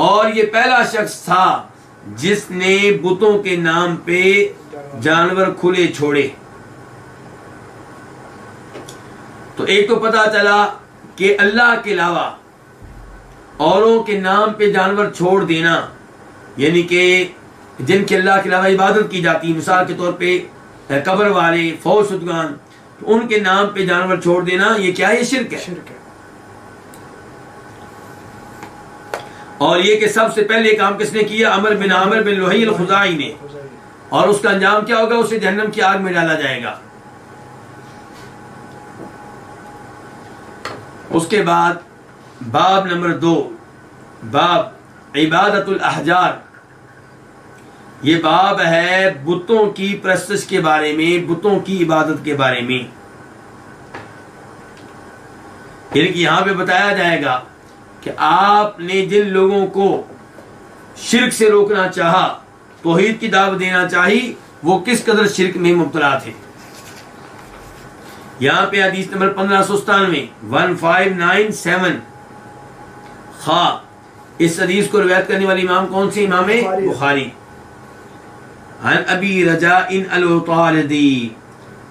[SPEAKER 1] اور یہ پہلا شخص تھا جس نے بتوں کے نام پہ جانور کھلے چھوڑے. تو ایک تو پتا چلا کہ اللہ کے علاوہ اوروں کے نام پہ جانور چھوڑ دینا، یعنی کہ جن کے اللہ کے علاوہ عبادت کی جاتی، مثال کے طور پہ قبر والے، فوت شدگان، ان کے نام پہ جانور چھوڑ دینا، یہ کیا ہے؟ یہ شرک ہے. اور یہ کہ سب سے پہلے کام کس نے کیا؟ عمر بن عامر بن لحی الخزاعی نے. اور اس کا انجام کیا ہوگا؟ اسے جہنم کی آگ میں ڈالا جائے گا. اس کے بعد باب نمبر 2، باب عبادت الاحجار، یہ باب ہے بتوں کی پرستش کے بارے میں، بتوں کی عبادت کے بارے میں. یعنی کہ یہاں پہ بتایا جائے گا کہ آپ نے جن لوگوں کو شرک سے روکنا چاہا، توحید کی دعوت دینا چاہی، وہ کس قدر شرک میں مبتلا تھے. یہاں پہ حدیث نمبر 1597 1597 خا. اس حدیث کو روایت کرنے والی امام کون سی؟ امام بخاری. عن ابی رجاء العطاردی،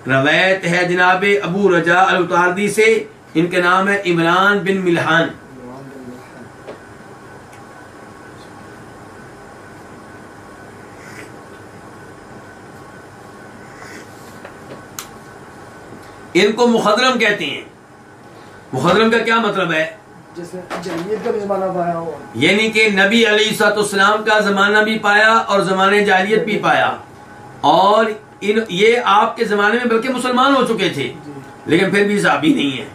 [SPEAKER 1] روایت ہے جناب ابو رجاء العطاردی سے، ان کا نام ہے عمران بن ملحان. ان کو مخضرم کہتے ہیں. مخضرم کا کیا مطلب ہے؟ یعنی کہ نبی علیہ الصلوۃ والسلام کا زمانہ بھی پایا اور زمانے جاہلیت بھی پایا، اور یہ آپ کے زمانے میں بلکہ مسلمان ہو چکے تھے، لیکن پھر بھی صحابی نہیں ہے.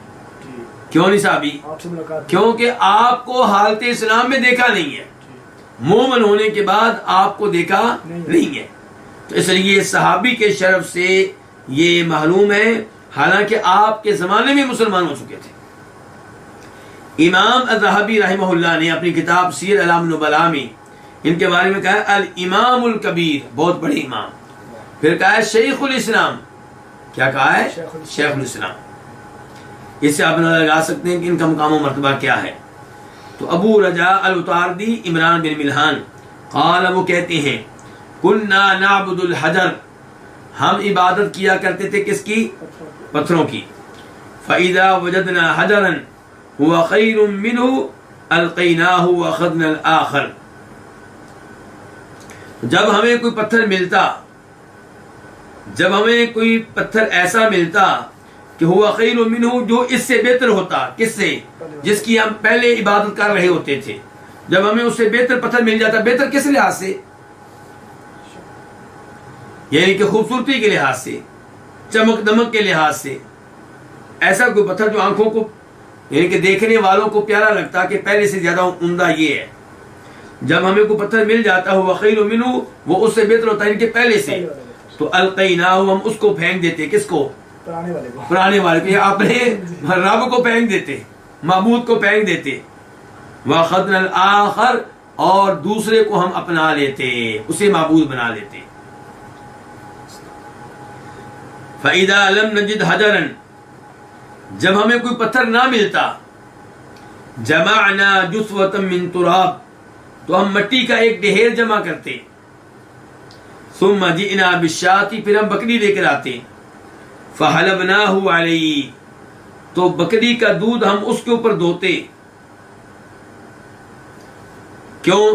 [SPEAKER 1] کیوں نہیں صحابی؟ کیونکہ آپ کو حالت اسلام میں دیکھا نہیں ہے، مومن ہونے کے بعد آپ کو دیکھا نہیں ہے، تو اس لیے صحابی کے شرف سے یہ محروم ہے، حالانکہ آپ کے زمانے میں مسلمان ہو چکے تھے. امام الذہبی رحمہ اللہ نے اپنی کتاب سیر اعلام النبلاء میں ان کے بارے میں کہا ہے الامام الکبیر، بہت بڑے امام. پھر کہا ہے شیخ الاسلام. کیا کہا ہے؟ شیخ الاسلام. اس سے آپ اندازہ لگا سکتے ہیں کہ ان کا مقام و مرتبہ کیا ہے. تو ابو رجاء العطاردی عمران بن ملحان قال، وہ کہتے ہیں کننا نعبد الحجر، ہم عبادت کیا کرتے تھے کس کی؟ پتھروں کی. فَإِذَا وَجَدْنَا حَجَرًا هُوَ خَيْرٌ مِّنْهُ أَلْقَيْنَاهُ وَأَخَذْنَا الْآخَرَ. جب ہمیں کوئی پتھر ملتا، جب ہمیں کوئی پتھر ایسا ملتا کہ ہوا خیر منہ، جو اس سے بہتر ہوتا، کس سے؟ جس کی ہم پہلے عبادت کر رہے ہوتے تھے، جب ہمیں اس سے بہتر پتھر مل جاتا. بہتر کس لحاظ سے؟ یعنی کہ خوبصورتی کے لحاظ سے، چمک دمک کے لحاظ سے. ایسا کوئی پتھر جو آنکھوں کو، یعنی کہ دیکھنے والوں کو پیارا لگتا کہ پہلے سے زیادہ عمدہ یہ ہے. جب ہمیں کوئی پتھر مل جاتا ہوا خیر منہ، وہ اس سے بہتر ہوتا ہے ان کے پہلے سے، تو القیناہ، ہم اس کو پھینک دیتے. کس کو؟ پرانے والے کو. اپنے رب کو پھینک دیتے، معبود کو پھینک دیتے. وَأَخَذْنَا الْآخَرَ، اور دوسرے کو ہم اپنا لیتے، اسے معبود بنا لیتے. فَإِذَا لَمْ نَجِدْ حَجَرًا، جب ہمیں کوئی پتھر نہ ملتا، جَمَعْنَا جُثْوَةً مِّن تُرَابٍ، تو ہم مٹی کا ایک ڈھیر جمع کرتے. ثُمَّ جِئْنَا بِالشَّاةِ، پھر ہم بکری لے کر آتے. فَحَلَبْنَاهُ عَلَيْهِ، تو بکری کا دودھ ہم اس کے اوپر دھوتے. کیوں؟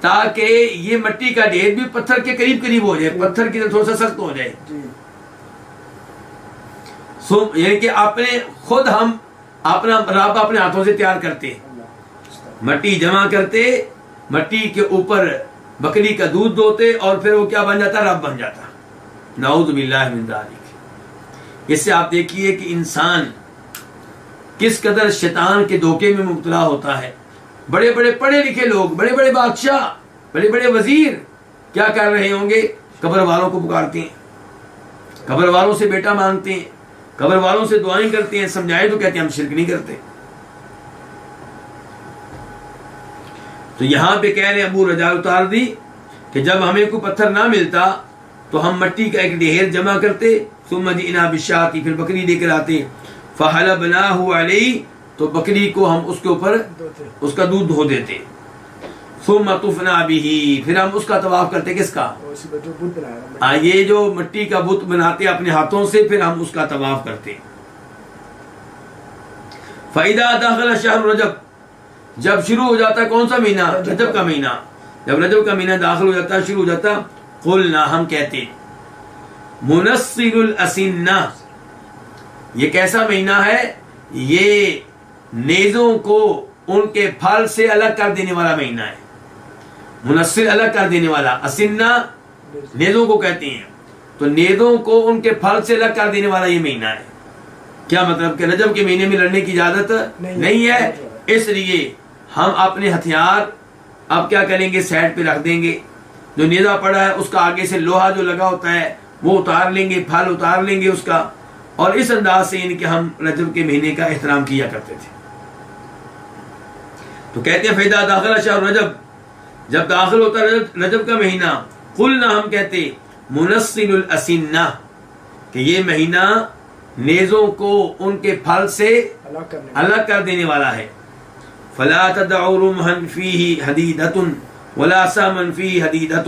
[SPEAKER 1] تاکہ یہ مٹی کا ڈھیر بھی پتھر کے قریب قریب ہو جائے، پتھر کی طرح تھوڑا سا سخت ہو جائے. یعنی کہ اپنے خود ہم اپنا رب اپنے ہاتھوں سے تیار کرتے، مٹی جمع کرتے، مٹی کے اوپر بکری کا دودھ دھوتے، اور پھر وہ کیا بن جاتا؟ رب بن جاتا. نعوذ باللہ من ذالک. اس سے آپ دیکھیے کہ انسان کس قدر شیطان کے دھوکے میں مبتلا ہوتا ہے. بڑے بڑے پڑھے لکھے لوگ، بڑے بڑے بادشاہ، بڑے بڑے وزیر کیا کر رہے ہوں گے؟ قبر والوں کو پکارتے ہیں، قبر والوں سے بیٹا مانگتے ہیں، قبر والوں سے دعائیں کرتے ہیں. سمجھائے تو کہتے ہیں ہم شرک نہیں کرتے. تو یہاں پہ کہہ رہے ابو رجاء العطاردی کہ جب ہمیں کوئی پتھر نہ ملتا تو ہم مٹی کا ایک ڈھیر جمع کرتے. ثم جئنا بالشاة، پھر بکری لے کر آتے. فحلبناه علیہ، تو بکری کو ہم اس کے اوپر اس کا دودھ دھو دیتے. ثم طفنا به، پھر ہم اس کا طواف کرتے. کس کا؟ یہ جو مٹی کا بت بناتے اپنے ہاتھوں سے، پھر ہم اس کا طواف کرتے. فإذا دخل شهر رجب، جب شروع ہو جاتا کون سا مہینہ؟ رجب کا مہینہ. جب رجب کا مہینہ داخل ہو جاتا، شروع ہو جاتا، قلنا، ہم کہتے منصر الاسنہ، یہ کیسا مہینہ ہے؟ یہ نیزوں کو ان کے پھل سے الگ کر دینے والا مہینہ ہے. منصر الگ کر دینے والا، اسنہ نیزوں کو کہتے ہیں. تو نیزوں کو ان کے پھل سے الگ کر دینے والا یہ مہینہ ہے. کیا مطلب کہ رجب کے مہینے میں لڑنے کی اجازت نہیں ہے. اس لیے ہم اپنے ہتھیار اب کیا کریں گے, سائڈ پہ رکھ دیں گے. جو نیزہ پڑا ہے اس کا آگے سے لوہا جو لگا ہوتا ہے وہ اتار لیں گے, پھل اتار لیں گے اس کا. اور اس انداز سے ان کے ہم رجب کے مہینے کا احترام کیا کرتے تھے. تو کہتے ہیں فیدا داخل شہر رجب, جب داخل ہوتا ہے رجب کا مہینہ, قلنا ہم کہتے منصل الاسنہ کہ یہ مہینہ نیزوں کو ان کے پھل سے الگ کر دینے والا ہے. فلا تدعوا رمحا فیہ حدیدۃ ولا سہما فیہ حدیدۃ,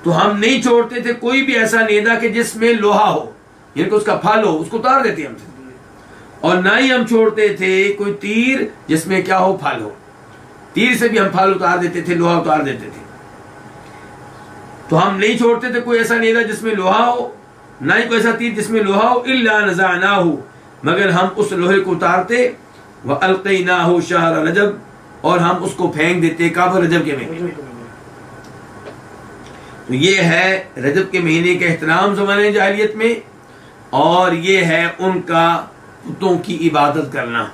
[SPEAKER 1] تو ہم نہیں چھوڑتے تھے کوئی بھی ایسا نیزہ کہ جس میں لوہا ہو, یعنی کہ اس کا پھل ہو, اس کو اتار دیتے ہم سے. اور نہ ہی ہم چھوڑتے تھے کوئی تیر جس میں کیا ہو, پھل ہو. تیر سے بھی ہم پھل اتار دیتے تھے, لوہا اتار دیتے تھے. تو ہم نہیں چھوڑتے تھے کوئی ایسا نیزہ جس میں لوہا ہو, نہ ہی کوئی ایسا تیر جس میں لوہا ہو, الا نزعناہ, مگر ہم اس لوہے کو اتارتے, والقیناہ شہر رجب, اور ہم اس کو پھینک دیتے کعب رجب کے مہینے میں. تو یہ ہے رجب کے مہینے کا احترام زمانے جاہلیت میں, اور یہ ہے ان کا بتوں کی عبادت کرنا.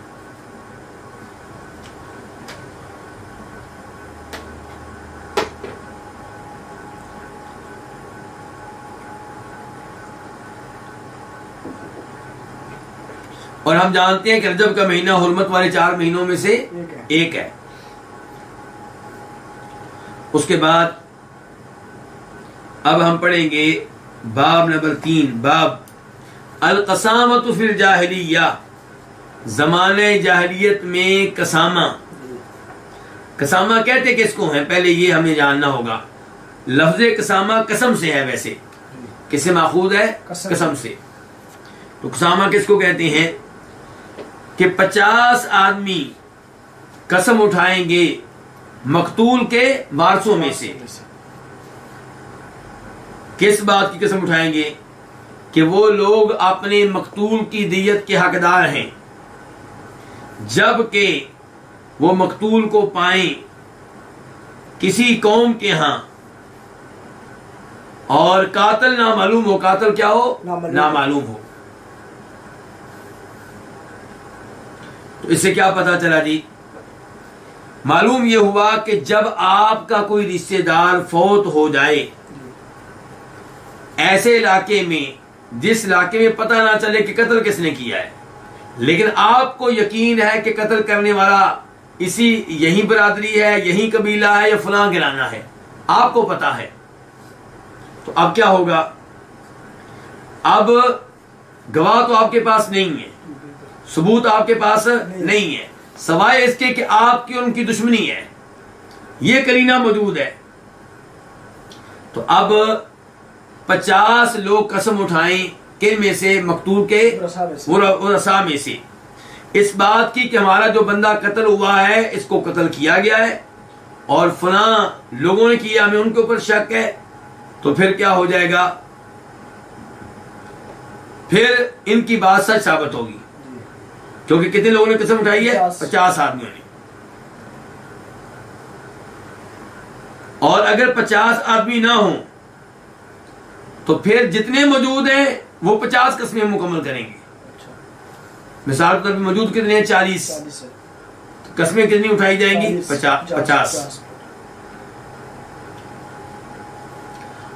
[SPEAKER 1] اور ہم جانتے ہیں کہ رجب کا مہینہ حرمت والے 4 مہینوں میں سے ایک ہے. اس کے بعد اب ہم پڑھیں گے باب نمبر 3, باب القسامۃ فی الجاہلیہ, زمانے جاہلیت میں قسامہ. قسامہ کہتے کس کو ہیں, پہلے یہ ہمیں جاننا ہوگا. لفظ قسامہ قسم سے ہے, ویسے کس سے ماخوذ ہے, قسم سے. تو قسامہ کس کو کہتے ہیں کہ 50 آدمی قسم اٹھائیں گے مقتول کے وارثوں میں سے. کس بات کی قسم اٹھائیں گے کہ وہ لوگ اپنے مقتول کی دیت کے حقدار ہیں, جبکہ وہ مقتول کو پائیں کسی قوم کے ہاں اور قاتل نامعلوم ہو. قاتل کیا ہو, نامعلوم ہو. تو اس سے کیا پتا چلا جی, معلوم یہ ہوا کہ جب آپ کا کوئی رشتہ دار فوت ہو جائے ایسے علاقے میں جس علاقے میں پتہ نہ چلے کہ قتل کس نے کیا ہے, لیکن آپ کو یقین ہے کہ قتل کرنے والا یہی برادری ہے, یہی قبیلہ ہے, یا فلاں گھرانہ ہے, آپ کو پتا ہے, تو اب کیا ہوگا, اب گواہ تو آپ کے پاس نہیں ہے, ثبوت آپ کے پاس نہیں ہے, سوائے اس کے کہ آپ کی ان کی دشمنی ہے, یہ قرینہ موجود ہے. تو اب 50 لوگ قسم اٹھائیں کن میں سے, مقتول کے ورثاء میں سے, اس بات کی کہ ہمارا جو بندہ قتل ہوا ہے اس کو قتل کیا گیا ہے اور فلاں لوگوں نے کیا, ہمیں ان کے اوپر شک ہے. تو پھر کیا ہو جائے گا, پھر ان کی بات سچ ثابت ہوگی, کیونکہ کتنے لوگوں نے قسم اٹھائی ہے, 50 آدمیوں نے. اور اگر 50 آدمی نہ ہوں تو پھر جتنے موجود ہیں وہ 50 قسمیں مکمل کریں گے. مثال کے طور پہ موجود کتنے ہیں, 40, قسمیں کتنی اٹھائی جائیں گی, 50.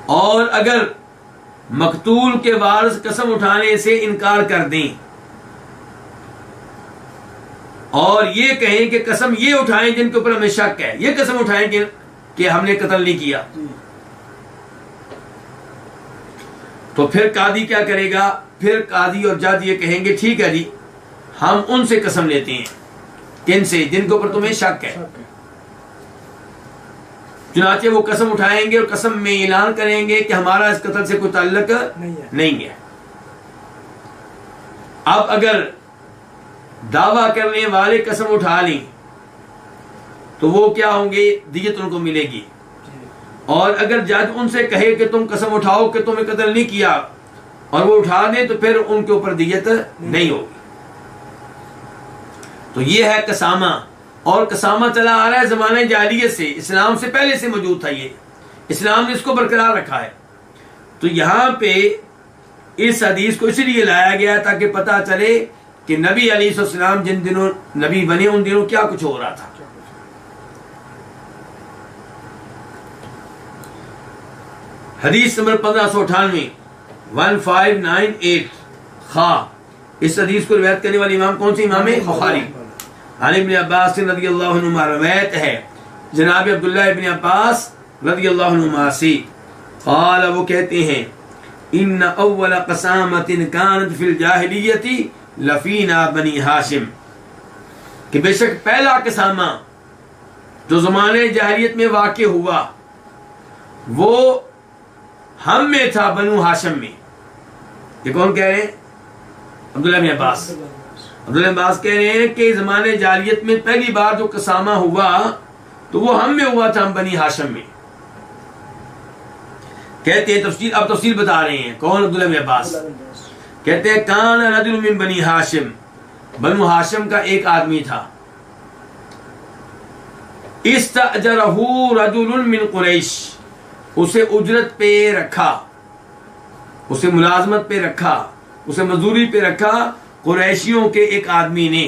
[SPEAKER 1] اور اگر مقتول کے وارث قسم اٹھانے سے انکار کر دیں اور یہ کہیں کہ قسم یہ اٹھائیں جن کے اوپر ہمیں شک ہے, یہ قسم اٹھائیں کہ ہم نے قتل نہیں کیا, تو پھر قاضی کیا کرے گا, پھر قاضی اور جج یہ کہیں گے ٹھیک ہے جی ہم ان سے قسم لیتے ہیں, کن سے, جن کے اوپر تمہیں شک ہے. چنانچہ وہ قسم اٹھائیں گے اور قسم میں اعلان کریں گے کہ ہمارا اس قتل سے کوئی تعلق نہیں ہے. اب اگر دعویٰ کرنے والے قسم اٹھا لیں تو وہ کیا ہوں گے, دیت ان کو ملے گی. اور اگر جج ان سے کہے کہ تم قسم اٹھاؤ کہ تم نے قتل نہیں کیا اور وہ اٹھا دیں تو پھر ان کے اوپر دیت نہیں ہوگی. تو یہ ہے قسامہ. اور قسامہ چلا آ رہا ہے زمانہ جاہلیت سے, اسلام سے پہلے سے موجود تھا, یہ اسلام نے اس کو برقرار رکھا ہے. تو یہاں پہ اس حدیث کو اس لیے لایا گیا تاکہ پتہ چلے کہ نبی علیہ السلام جن دنوں نبی بنے ان دنوں کیا کچھ ہو رہا تھا. حدیث نمبر 1598 1598 خا. اس حدیث کو روایت کرنے والے امام کون سے امام ہے؟ بخاری. عن ابن عباس رضی اللہ عنہما روایت ہے جناب عبداللہ ابن عباس رضی اللہ عنہما سے قال وہ کہتے ہیں ان اول قسامت کانت فی الجاہلیت لفینا بنی ہاشم کہ بے شک پہلا قسامہ جو زمانے جاہلیت میں واقع ہوا وہ ہم میں تھا بنو ہاشم میں. یہ کون کہہ رہے ہیں؟ عبداللہ بن عباس. عبداللہ بن عباس کہہ رہے ہیں کہ زمانے جاہلیت میں پہلی بار جو قسامہ ہوا تو وہ ہم میں ہوا تھا، ہم بنی ہاشم میں. کہتے ہیں تفصیل، اب تفصیل بتا رہے ہیں. کون؟ عبداللہ بن عباس. کہتے ہیں کان رجل من بنی ہاشم، بنو ہاشم کا ایک آدمی تھا. استاجرہ رجل من قریش، اسے اجرت پہ رکھا، اسے ملازمت پہ رکھا، اسے مزدوری پہ رکھا قریشیوں کے ایک آدمی نے.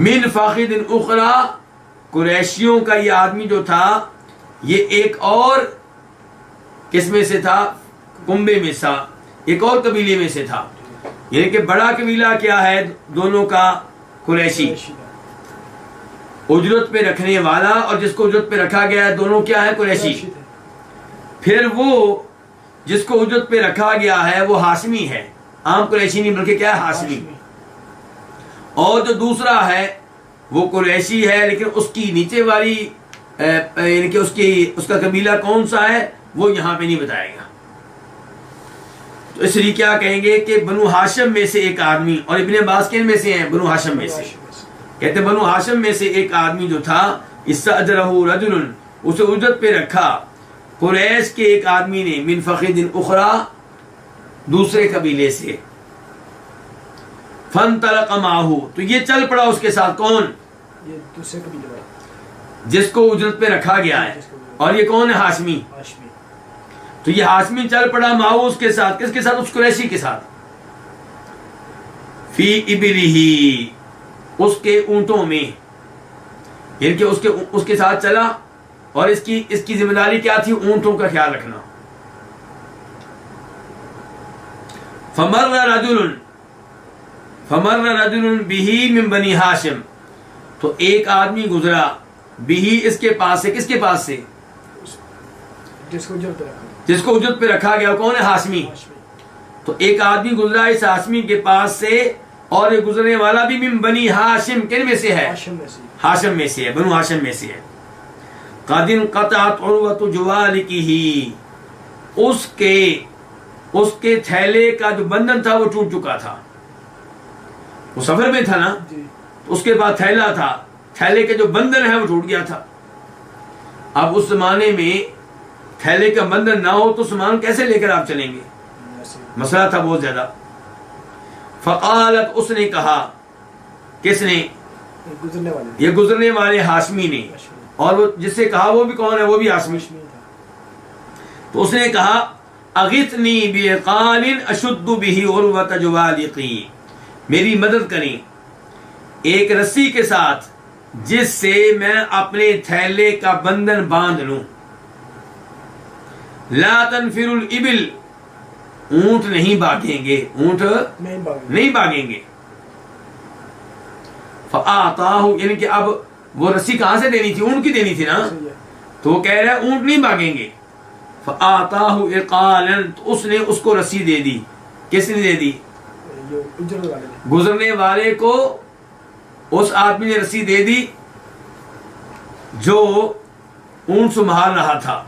[SPEAKER 1] من فاخد اخرى، قریشیوں کا یہ آدمی جو تھا یہ ایک اور کس میں سے تھا؟ کنبے میں سے، ایک اور قبیلے میں سے تھا. یعنی کہ بڑا قبیلہ کیا ہے دونوں کا؟ قریشی. اجرت پہ رکھنے والا اور جس کو اجرت پہ رکھا گیا ہے دونوں کیا ہے؟ قریشی. پھر وہ جس کو اجرت پہ رکھا گیا ہے وہ ہاشمی ہے، عام قریشی نہیں بلکہ کیا ہے؟ ہاشمی. اور جو دوسرا ہے وہ قریشی ہے لیکن اس کی نیچے والی یعنی کہ اس کا قبیلہ کون سا ہے وہ یہاں پہ نہیں بتائے گا. تو اس لیے کیا کہیں گے کہ بنو ہاشم میں سے ایک آدمی، اور ابن عباس کن میں سے ہیں؟ بنو ہاشم میں سے. کہتے بنو ہاشم میں سے ایک آدمی جو تھا استاجرہ رجل، اسے اجرت پہ رکھا قریش کے ایک آدمی نے، من فخد اخرى، دوسرے قبیلے سے. فانطلق معه، تو یہ چل پڑا اس کے ساتھ. کون؟
[SPEAKER 2] یہ دوسرے قبیلے والا
[SPEAKER 1] جس کو اجرت پہ رکھا گیا ہے. اور یہ کون ہے؟ ہاشمی. تو یہ ہاشمی چل پڑا معه اس کے ساتھ. کس کے ساتھ؟ اس قریشی کے ساتھ. فی ابلہ، اس کے اونٹوں میں، یعنی کہ اس کے ساتھ چلا اور اس کی ذمہ داری کیا تھی؟ اونٹوں کا خیال رکھنا. فمر رجل بہ من بنی ہاشم، تو ایک آدمی گزرا بہ اس کے پاس سے. کس کے پاس سے؟
[SPEAKER 2] جس
[SPEAKER 1] کو اجرت پہ رکھا گیا. کون ہے؟ ہاشمی. تو ایک آدمی گزرا اس ہاشمی کے پاس سے، اور یہ گزرنے والا بھی من بنی ہاشم. کن میں سے ہے؟ ہاشم میں سے ہے، بنو ہاشم میں سے ہے. قد انقطعت عروۃ جوالکہ، اس کے تھیلے کا جو بندھن تھا وہ ٹوٹ چکا تھا. وہ سفر میں تھا نا، اس کے بعد تھیلا تھا، تھیلے کے جو بندھن ہے وہ ٹوٹ گیا تھا. اب اس زمانے میں تھیلے کا بندھن نہ ہو تو سامان کیسے لے کر آپ چلیں گے؟ مسئلہ تھا بہت زیادہ. فقالت، اس نے کہا. کس نے؟ یہ گزرنے والے ہاشمی نے. اور وہ جس سے کہا وہ بھی کون ہے؟ وہ بھی ہاشمی. تو اس نے کہا اغثنی بعقال اشد بہ عروۃ جوالقی، میری مدد کریں ایک رسی کے ساتھ جس سے میں اپنے تھیلے کا بندھن باندھ لوں. لا تنفر الابل، اونٹ نہیں بھاگیں گے، اونٹ نہیں بھاگیں گے. فآتاہ، یعنی کہ اب وہ رسی کہاں سے دینی تھی؟ اونٹ کی دینی تھی نا. تو وہ کہہ رہا ہے اونٹ نہیں بھاگیں گے. فآتاہ عقالا، تو اس نے اس کو رسی دے دی. کس نے دے دی؟ گزرنے والے کو اس آدمی نے رسی دے دی جو اونٹ سنبھال رہا تھا.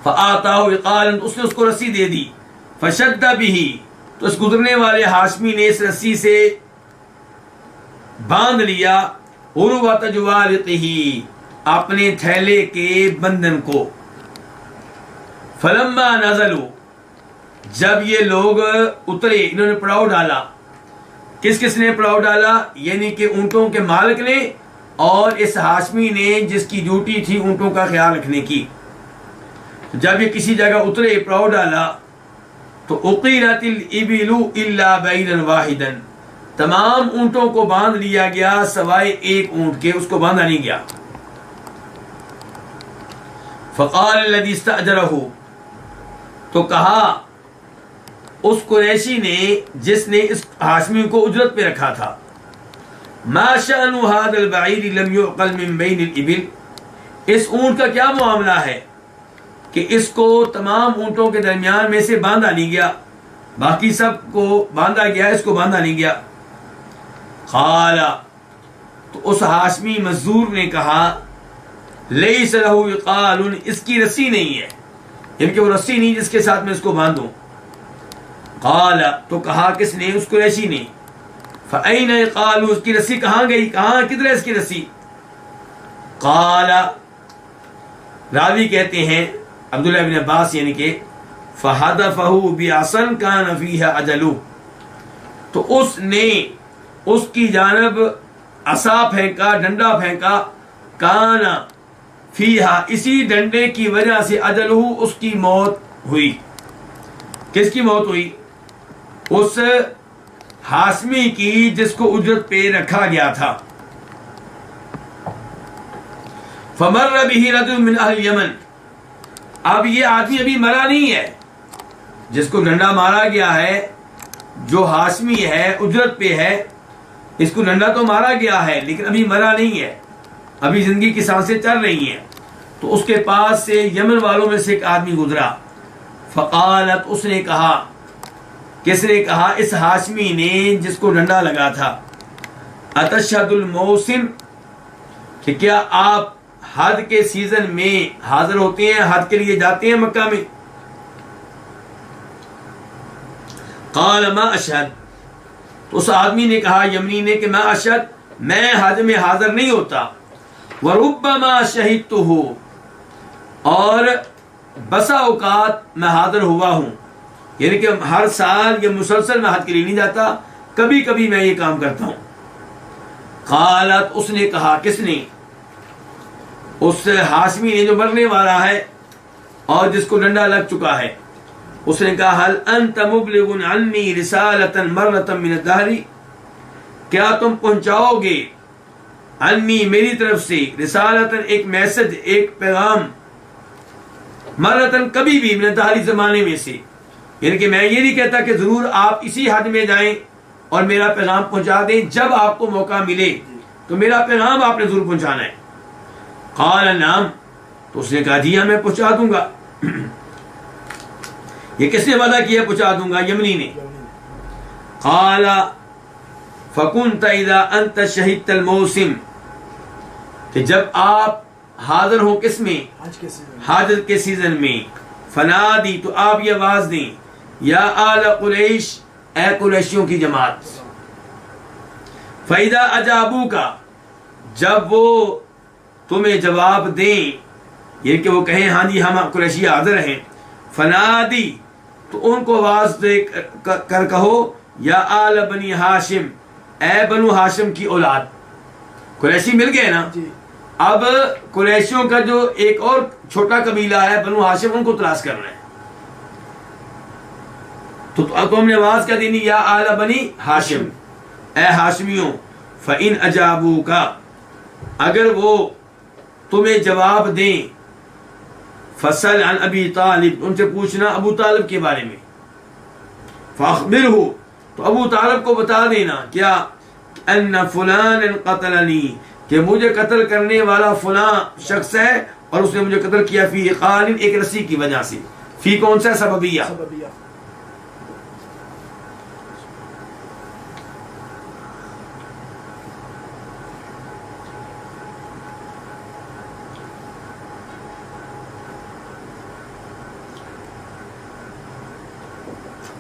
[SPEAKER 1] فآتاہ عقالا، اس نے اس کو رسی دے دی. فشد بہ، تو اس گزرنے والے ہاشمی نے اس رسی سے باندھ لیا عروۃ جوالقہ، اپنے تھیلے کے بندھن کو. فلما نزلوا، جب یہ لوگ اترے، انہوں نے پڑاؤ ڈالا. کس نے پڑاؤ ڈالا؟ یعنی کہ اونٹوں کے مالک نے اور اس ہاشمی نے جس کی ڈیوٹی تھی اونٹوں کا خیال رکھنے کی. جب یہ کسی جگہ اترے، پڑاؤ ڈالا، تو اقیلت الابل الا بعیرا واحدا، تمام اونٹوں کو باندھ لیا گیا سوائے ایک اونٹ کے، اس کو باندھا نہیں گیا. فقال الذي استأجره، تو کہا اس قریشی نے جس نے اس ہاشمی کو اجرت پہ رکھا تھا، ما شأن هذا البعیر لم يعقل من بین الابل، اس اونٹ کا کیا معاملہ ہے کہ اس کو تمام اونٹوں کے درمیان میں سے باندھا نہیں گیا، باقی سب کو باندھا گیا، اس کو باندھا نہیں گیا۔ قال، تو اس ہاشمی مزدور نے کہا، لیس لہ وقال، اس کی رسی نہیں ہے، یعنی کہ وہ رسی نہیں جس کے ساتھ میں اس کو باندھوں۔ قال، تو کہا کس نے؟ اس قریشی نے۔ فأین قال، اس کی رسی کہاں گئی، کہاں کدھر ہے اس کی رسی؟ قال، راوی کہتے ہیں عبداللہ ابن عباس یعنی کہ فحدفہ بعصا کان فیہا اجلہ، تو اس نے اس کی جانب عصا پھینکا، ڈنڈا پھینکا، کان فیہا، اسی ڈنڈے کی وجہ سے اجلہ، اس کی موت ہوئی۔ کس کی موت ہوئی؟ اس ہاشمی کی جس کو اجرت پہ رکھا گیا تھا۔ فمر بہ رجل من اہل یمن، اب یہ آدمی ابھی مرا نہیں ہے، جس کو ڈنڈا مارا گیا ہے، جو ہاشمی ہے، اجرت پہ ہے، اس کو ڈنڈا تو مارا گیا ہے لیکن ابھی مرا نہیں ہے، ابھی زندگی کی سانسیں چل رہی ہیں۔ تو اس کے پاس سے یمن والوں میں سے ایک آدمی گزرا، فقالت، اس نے کہا، کس نے کہا؟ اس ہاشمی نے جس کو ڈنڈا لگا تھا، اتشہد الموسم، کہ کیا آپ حج کے سیزن میں حاضر ہوتے ہیں، حج کے لیے جاتے ہیں مکہ میں؟ قال ما اشہد، تو اس آدمی نے کہا، یمنی نے، کہ ما اشہد، میں حج میں حاضر نہیں ہوتا، وربما شہدتہ، اور بسا اوقات میں حاضر ہوا ہوں، یعنی کہ ہر سال یا مسلسل میں حج کے لیے نہیں جاتا، کبھی کبھی میں یہ کام کرتا ہوں۔ قالت، اس نے کہا، کس نے؟ اس ہاشمی نے جو مرنے والا ہے اور جس کو ڈنڈا لگ چکا ہے، اس نے کہا، هل انت مبلغ عنی رسالۃ مرۃ من الدہر، کیا تم پہنچاؤ گے عنی، میری طرف سے، رسالۃ، ایک میسج، ایک پیغام، مرتن، کبھی بھی، من الدہر، زمانے میں سے، یعنی کہ میں یہ نہیں کہتا کہ ضرور آپ اسی حج میں جائیں اور میرا پیغام پہنچا دیں، جب آپ کو موقع ملے تو میرا پیغام آپ نے ضرور پہنچانا ہے۔ قال نعم، تو اس نے کہا جی ہاں میں پہنچا دوں گا۔ یہ کس نے وعدہ کیا پہنچا دوں گا؟ یمنی نے۔ قال فکنت اذا انت شہدت الموسم، کہ جب آپ حاضر ہو کس میں؟ حج کے سیزن میں، فنادی، تو آپ یہ آواز دیں، یا آل قریش، اے قریشیوں کی جماعت، فَإِذَا أَجَابُوكَ، جب وہ تمہیں جواب دیں، یہ کہ وہ کہیں ہاں جی ہم قریشی حاضر ہیں، فنادی، تو ان کو آواز دے کر کہو، یا آل بنی ہاشم، اے بنو ہاشم کی اولاد۔ قریشی مل گئے نا، اب قریشیوں کا جو ایک اور چھوٹا قبیلہ ہے بنو ہاشم، ان کو تلاش کرنا ہے، تو تم نے آواز کیا دینی؟ یا آل بنی ہاشم، اے ہاشمیوں، فَإِنْ أَجَابُوكَ، اگر وہ تمہیں جواب دیں، فَسَلْ عَنْ أَبِي طالب، ان سے پوچھنا ابو طالب کے بارے میں، فَأَخْبِرْهُ، تو ابو طالب کو بتا دینا، کیا؟ أَنَّ فُلَانًا قَتَلَنِي، کہ مجھے قتل کرنے والا فلاں شخص ہے اور اس نے مجھے قتل کیا، فی قال، ایک رسی کی وجہ سے، فی کون سا؟ سببیہ۔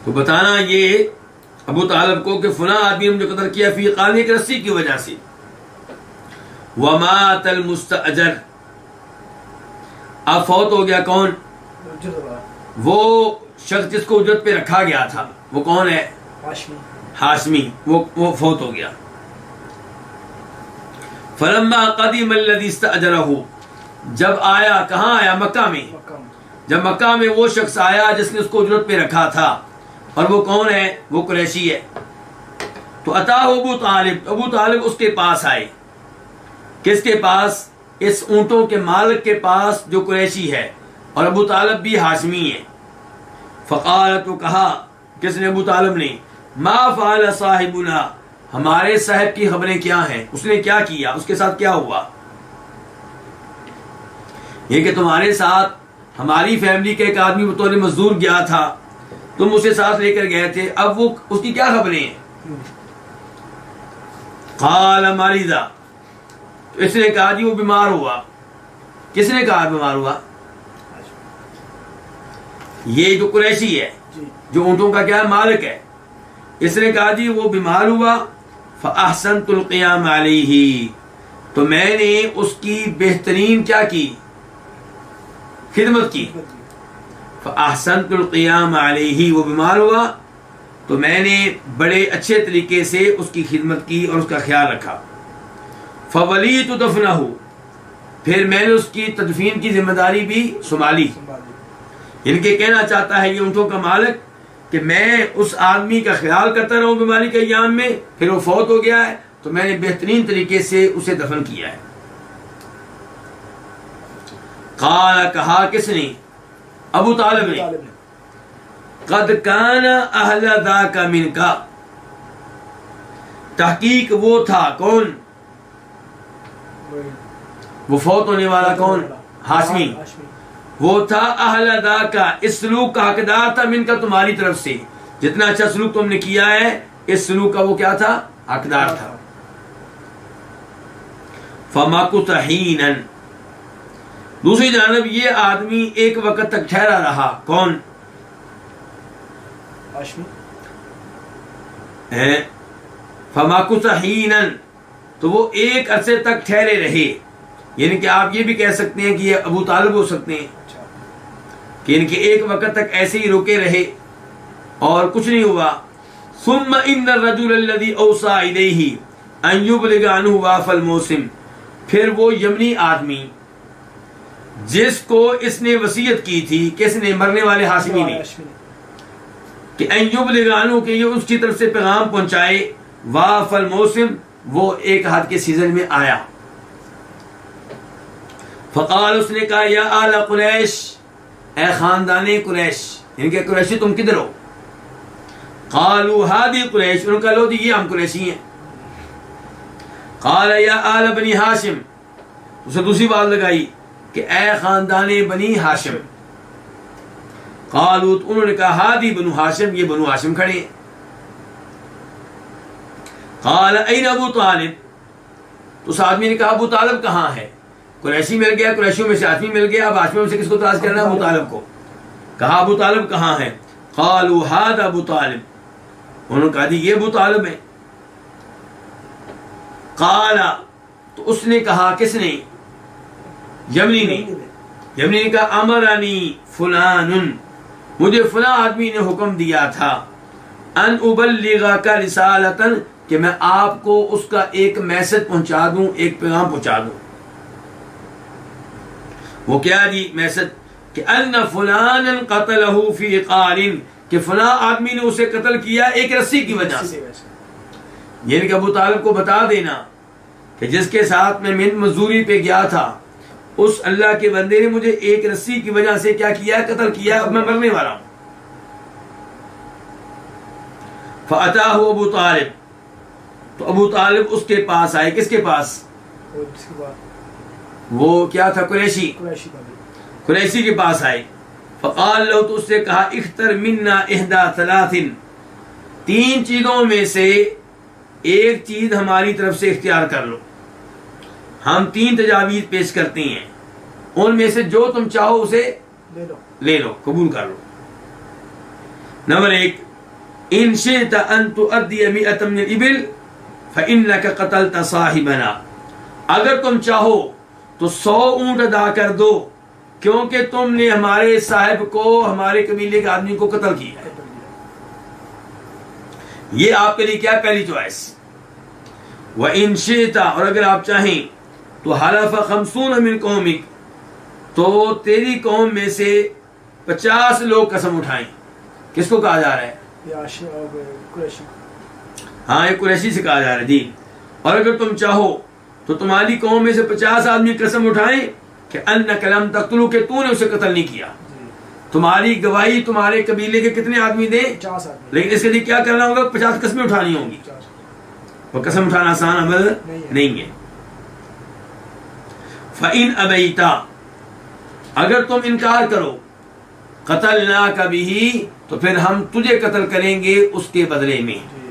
[SPEAKER 1] تو بتانا یہ ابو طالب کو کہ فلاں آدمی نے مجھے قتل کیا، فی قال، ایک رسی کی وجہ سے۔ ومات المستأجر، اب فوت ہو گیا کون؟ وہ شخص جس کو اجرت پہ رکھا گیا تھا، وہ کون ہے؟ ہاشمی، وہ فوت ہو گیا۔ فلما قدم الذي استأجره، جب آیا، کہاں آیا؟ مکہ میں۔ جب مکہ میں وہ شخص آیا جس نے اس کو اجرت پہ رکھا تھا، اور وہ کون ہے؟ وہ قریشی ہے۔ تو اتاہ ابو طالب، ابو طالب اس کے پاس آئے، کس کے پاس؟ اس اونٹوں کے مالک کے پاس جو قریشی ہے اور ابو طالب بھی ہاشمی ہے. فقال تو کہا کس نے؟ ابو طالب نے. ما فعل صاحبنا ہمارے صاحب کی خبریں کیا ہیں, اس نے کیا کیا, اس کے ساتھ کیا ہوا؟ یہ کہ تمہارے ساتھ ہماری فیملی کا ایک آدمی بطور مزدور گیا تھا, تم اسے ساتھ لے کر گئے تھے, اب وہ اس کی کیا خبریں ہیں؟ قال مریضا, اس نے کہا جی وہ بیمار ہوا. کس نے کہا بیمار ہوا؟ یہ جو قریشی ہے جو اونٹوں کا کیا مالک ہے, اس نے کہا جی وہ بیمار ہوا. فاحسنت القیام علیہ, تو میں نے اس کی بہترین کیا کی؟ خدمت کی. فاحسنت القیام علیہ, وہ بیمار ہوا تو میں نے بڑے اچھے طریقے سے اس کی خدمت کی اور اس کا خیال رکھا. فولیت دفنہ, پھر میں نے اس کی تدفین کی ذمہ داری بھی سنبھالی. ان کے کہنا چاہتا ہے یہ اونٹوں کا مالک کہ میں اس آدمی کا خیال کرتا رہا ہوں بیماری کے ایام میں, پھر وہ فوت ہو گیا ہے تو میں نے بہترین طریقے سے اسے دفن کیا ہے. قال, کہا کس نے؟ ابو طالب نے. قد کان اہل ذاک منک, تحقیق وہ تھا کون؟ وہ فوت ہونے والا کون؟ ہاشمی. وہ تھا اہل ذاک, اس سلوک کا حقدار تھا, من کا تمہاری طرف سے جتنا اچھا سلوک تم نے کیا ہے اس سلوک کا وہ کیا تھا؟ حقدار تھا. فمکث حینا, دوسری جانب یہ آدمی ایک وقت تک ٹھہرا رہا. کون؟ فمکث حینا, تو وہ ایک عرصے تک ٹھہرے رہے. یعنی کہ آپ یہ بھی کہہ سکتے ہیں کہ یہ ابو طالب ہو سکتے ہیں کہ ان کے ایک وقت تک ایسے ہی روکے رہے اور کچھ نہیں ہوا. ثم ان الرجل الذي اوصى اليه ان يبلغ عنه واف الموسم, پھر وہ یمنی آدمی جس کو اس نے وصیت کی تھی, کس نے؟ مرنے والے ہاشمی نے, کہ ان يبلغ عنه, کہ یہ اس کی طرف سے پیغام پہنچائے. واف الموسم, وہ ایک حد کے سیزن میں آیا. فقال, اس نے کہا یا آل قریش, اے خاندان قریش, ان کے قریشی تم کدھر ہو؟ قالوا ہادی قریش, انہوں نے کہا لو جی یہ ہم قریشی ہیں. قال یا آل بنی ہاشم, اسے دوسری بات لگائی کہ اے خاندان بنی ہاشم. قالوا, انہوں نے کہا ہادی بنو ہاشم, یہ بنو ہاشم کھڑے ہیں. قال این ابو طالب, تو اس آدمی نے کہا ابو طالب کہاں ہے؟ قریشی مل گیا, قریشیوں میں سے آدمی مل گیا, اب آدمیوں میں سے کس کو تلاش کرنا؟ ابو طالب کو. کہا ابو طالب کہاں ہے؟ قالوا ھذا ابو طالب, انہوں نے کہا جی یہ ابو طالب ہے. قال, تو اس نے کہا کس نے؟ یمنی نے. یمنی نے کہا امرنی فلان, مجھے فلاں آدمی نے حکم دیا تھا ان ابلغک رسالتا, کہ میں آپ کو اس کا ایک میسج پہنچا دوں, ایک پیغام پہنچا دوں. وہ کیا جی میسج؟ کہ ان فلانا قتلہ فی قار, کہ فلاں آدمی نے اسے قتل کیا ایک رسی کی وجہ سے. یعنی کہ ابو طالب کو بتا دینا کہ جس کے ساتھ میں محنت مزدوری پہ گیا تھا اس اللہ کے بندے نے مجھے ایک رسی کی وجہ سے کیا کیا؟ قتل کیا, اب میں مرنے والا ہوں. فاتاہ ابو طالب, تو ابو طالب اس کے پاس آئے. کس کے پاس؟ وہ کیا تھا؟ قریشی. قریشی کے پاس آئے. فقال لو, تو اس سے کہا اختر منا احدى ثلاث, تین چیزوں میں سے ایک چیز ہماری طرف سے اختیار کر لو. ہم تین تجاویز پیش کرتے ہیں, ان میں سے جو تم چاہو اسے لے لو, قبول کر لو. نمبر ایک, ان شئت ان تؤدی 100 من الابل فانك قتلت صاحبنا, اگر تم چاہو تو 100 اونٹ ادا کر دو کیونکہ تم نے ہمارے صاحب کو, ہمارے قبیلے کے آدمی کو قتل کیا ہے. یہ آپ کے لیے کیا پہلی چوائس. وَإِن شِئْتَ, اور اگر آپ چاہیں تو حلف 50 من قومک, تو تیری قوم میں سے 50 لوگ قسم اٹھائیں. کس کو کہا جا رہا ہے؟ ہاں یہ قریشی سے کہا جا رہا ہے جی. اور اگر تم چاہو تو تمہاری قوم میں سے 50 آدمی قسم اٹھائیں کہ انک لم تقتلوا، کہ تو نے اسے قتل نہیں کیا.
[SPEAKER 2] جی
[SPEAKER 1] تمہاری گواہی تمہارے قبیلے کے کتنے آدمی دیں،
[SPEAKER 2] 50 آدمی.
[SPEAKER 1] لیکن اس کے لیے کیا کرنا ہوگا؟ 50 قسمیں اٹھانی ہوں گی.
[SPEAKER 2] 50.
[SPEAKER 1] وہ قسم اٹھانا آسان عمل نہیں ہے. فَإِنْ أَبَيْتَ، اگر تم انکار کرو، قتلناک بِهِ، تو پھر ہم تجھے قتل کریں گے اس کے بدلے میں.
[SPEAKER 2] جی.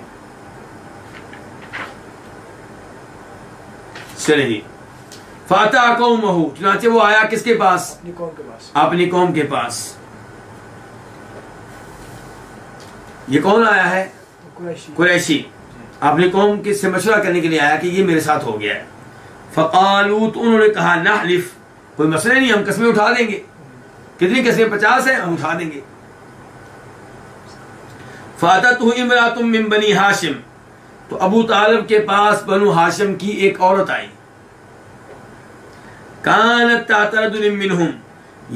[SPEAKER 1] چلیں جی. فَأَتَىٰ قَوْمَهُ، چنانچہ وہ آیا کس کے پاس؟
[SPEAKER 2] اپنی قوم کے پاس.
[SPEAKER 1] اپنی قوم کے پاس. یہ کون آیا ہے؟
[SPEAKER 2] قریشی.
[SPEAKER 1] قریشی. اپنی قوم کے سے مشورہ کرنے کے لیے آیا کہ یہ میرے ساتھ ہو گیا ہے. فقالوا، تو انہوں نے کہا نحلف، کوئی مسئلہ نہیں، ہم قسمیں اٹھا دیں گے. کتنی قسمیں؟ 50 ہیں، ہم اٹھا دیں گے. فاتته امرأة من بني ہاشم، تو ابو طالب کے پاس بنو ہاشم کی ایک عورت آئی. کانت تحت رجل منہم،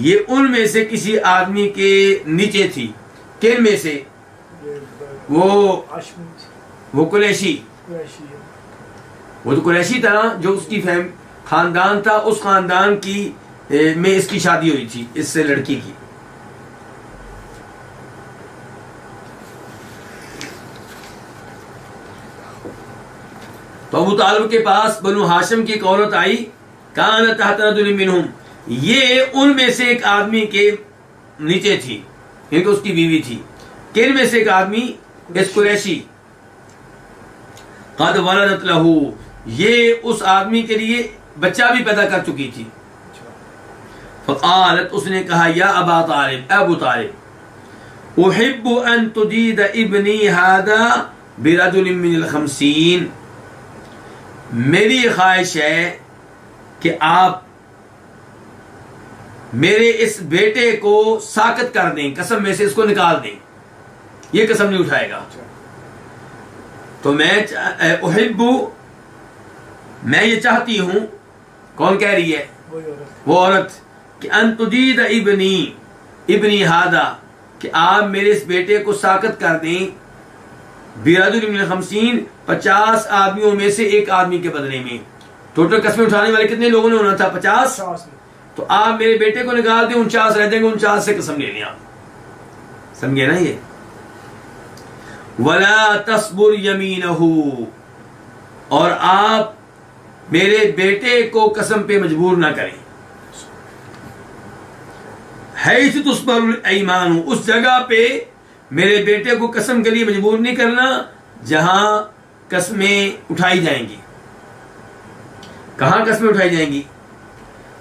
[SPEAKER 1] یہ ان میں سے کسی آدمی کے نیچے تھی. کن میں سے؟ وہ قریشی.
[SPEAKER 2] قریشی.
[SPEAKER 1] وہ تو قریشی تھا جو اس کی خاندان تھا، اس خاندان کی میں اس کی شادی ہوئی تھی، اس سے لڑکی کی. تو ابو طالب کے پاس بنو ہاشم کی ایک عورت آئی. کانت تحت رجل منہم، یہ ان میں سے ایک آدمی کے نیچے تھی، کیونکہ اس کی بیوی تھی. کن میں سے ایک آدمی؟ اس قریشی. قد ولدت لہ، یہ اس آدمی کے لیے بچہ بھی پیدا کر چکی تھی. فقالت، اس نے کہا یا ابا طالب، ابو طالب، احب ان تجید ابنی ھذا برجل من ال50، میری خواہش ہے کہ آپ میرے اس بیٹے کو ساقط کر دیں، قسم میں سے اس کو نکال دیں، یہ قسم نہیں اٹھائے گا. تو میں احب، میں یہ چاہتی ہوں. کون کہہ رہی ہے؟ وہ عورت. کہ ان تجید ابنی ھذا، کہ آپ میرے اس بیٹے کو ساقط کر دیں، برجل من ال50، 50 آدمیوں میں سے ایک آدمی کے بدلے میں. ٹوٹل قسمیں اٹھانے والے کتنے لوگوں نے ہونا تھا؟ 50. تو آپ میرے بیٹے کو نکال دیں، 49 رہ جائیں گے، 49 سے قسم لے لیں آپ. سمجھے نا یہ؟ ولا تصبر یمینہ، اور آپ میرے بیٹے کو قسم پہ مجبور نہ کریں. حیث تصبر الایمان، اس جگہ پہ میرے بیٹے کو قسم کے لیے مجبور نہیں کرنا جہاں قسمیں اٹھائی جائیں گی. کہاں قسمیں اٹھائی جائیں گی؟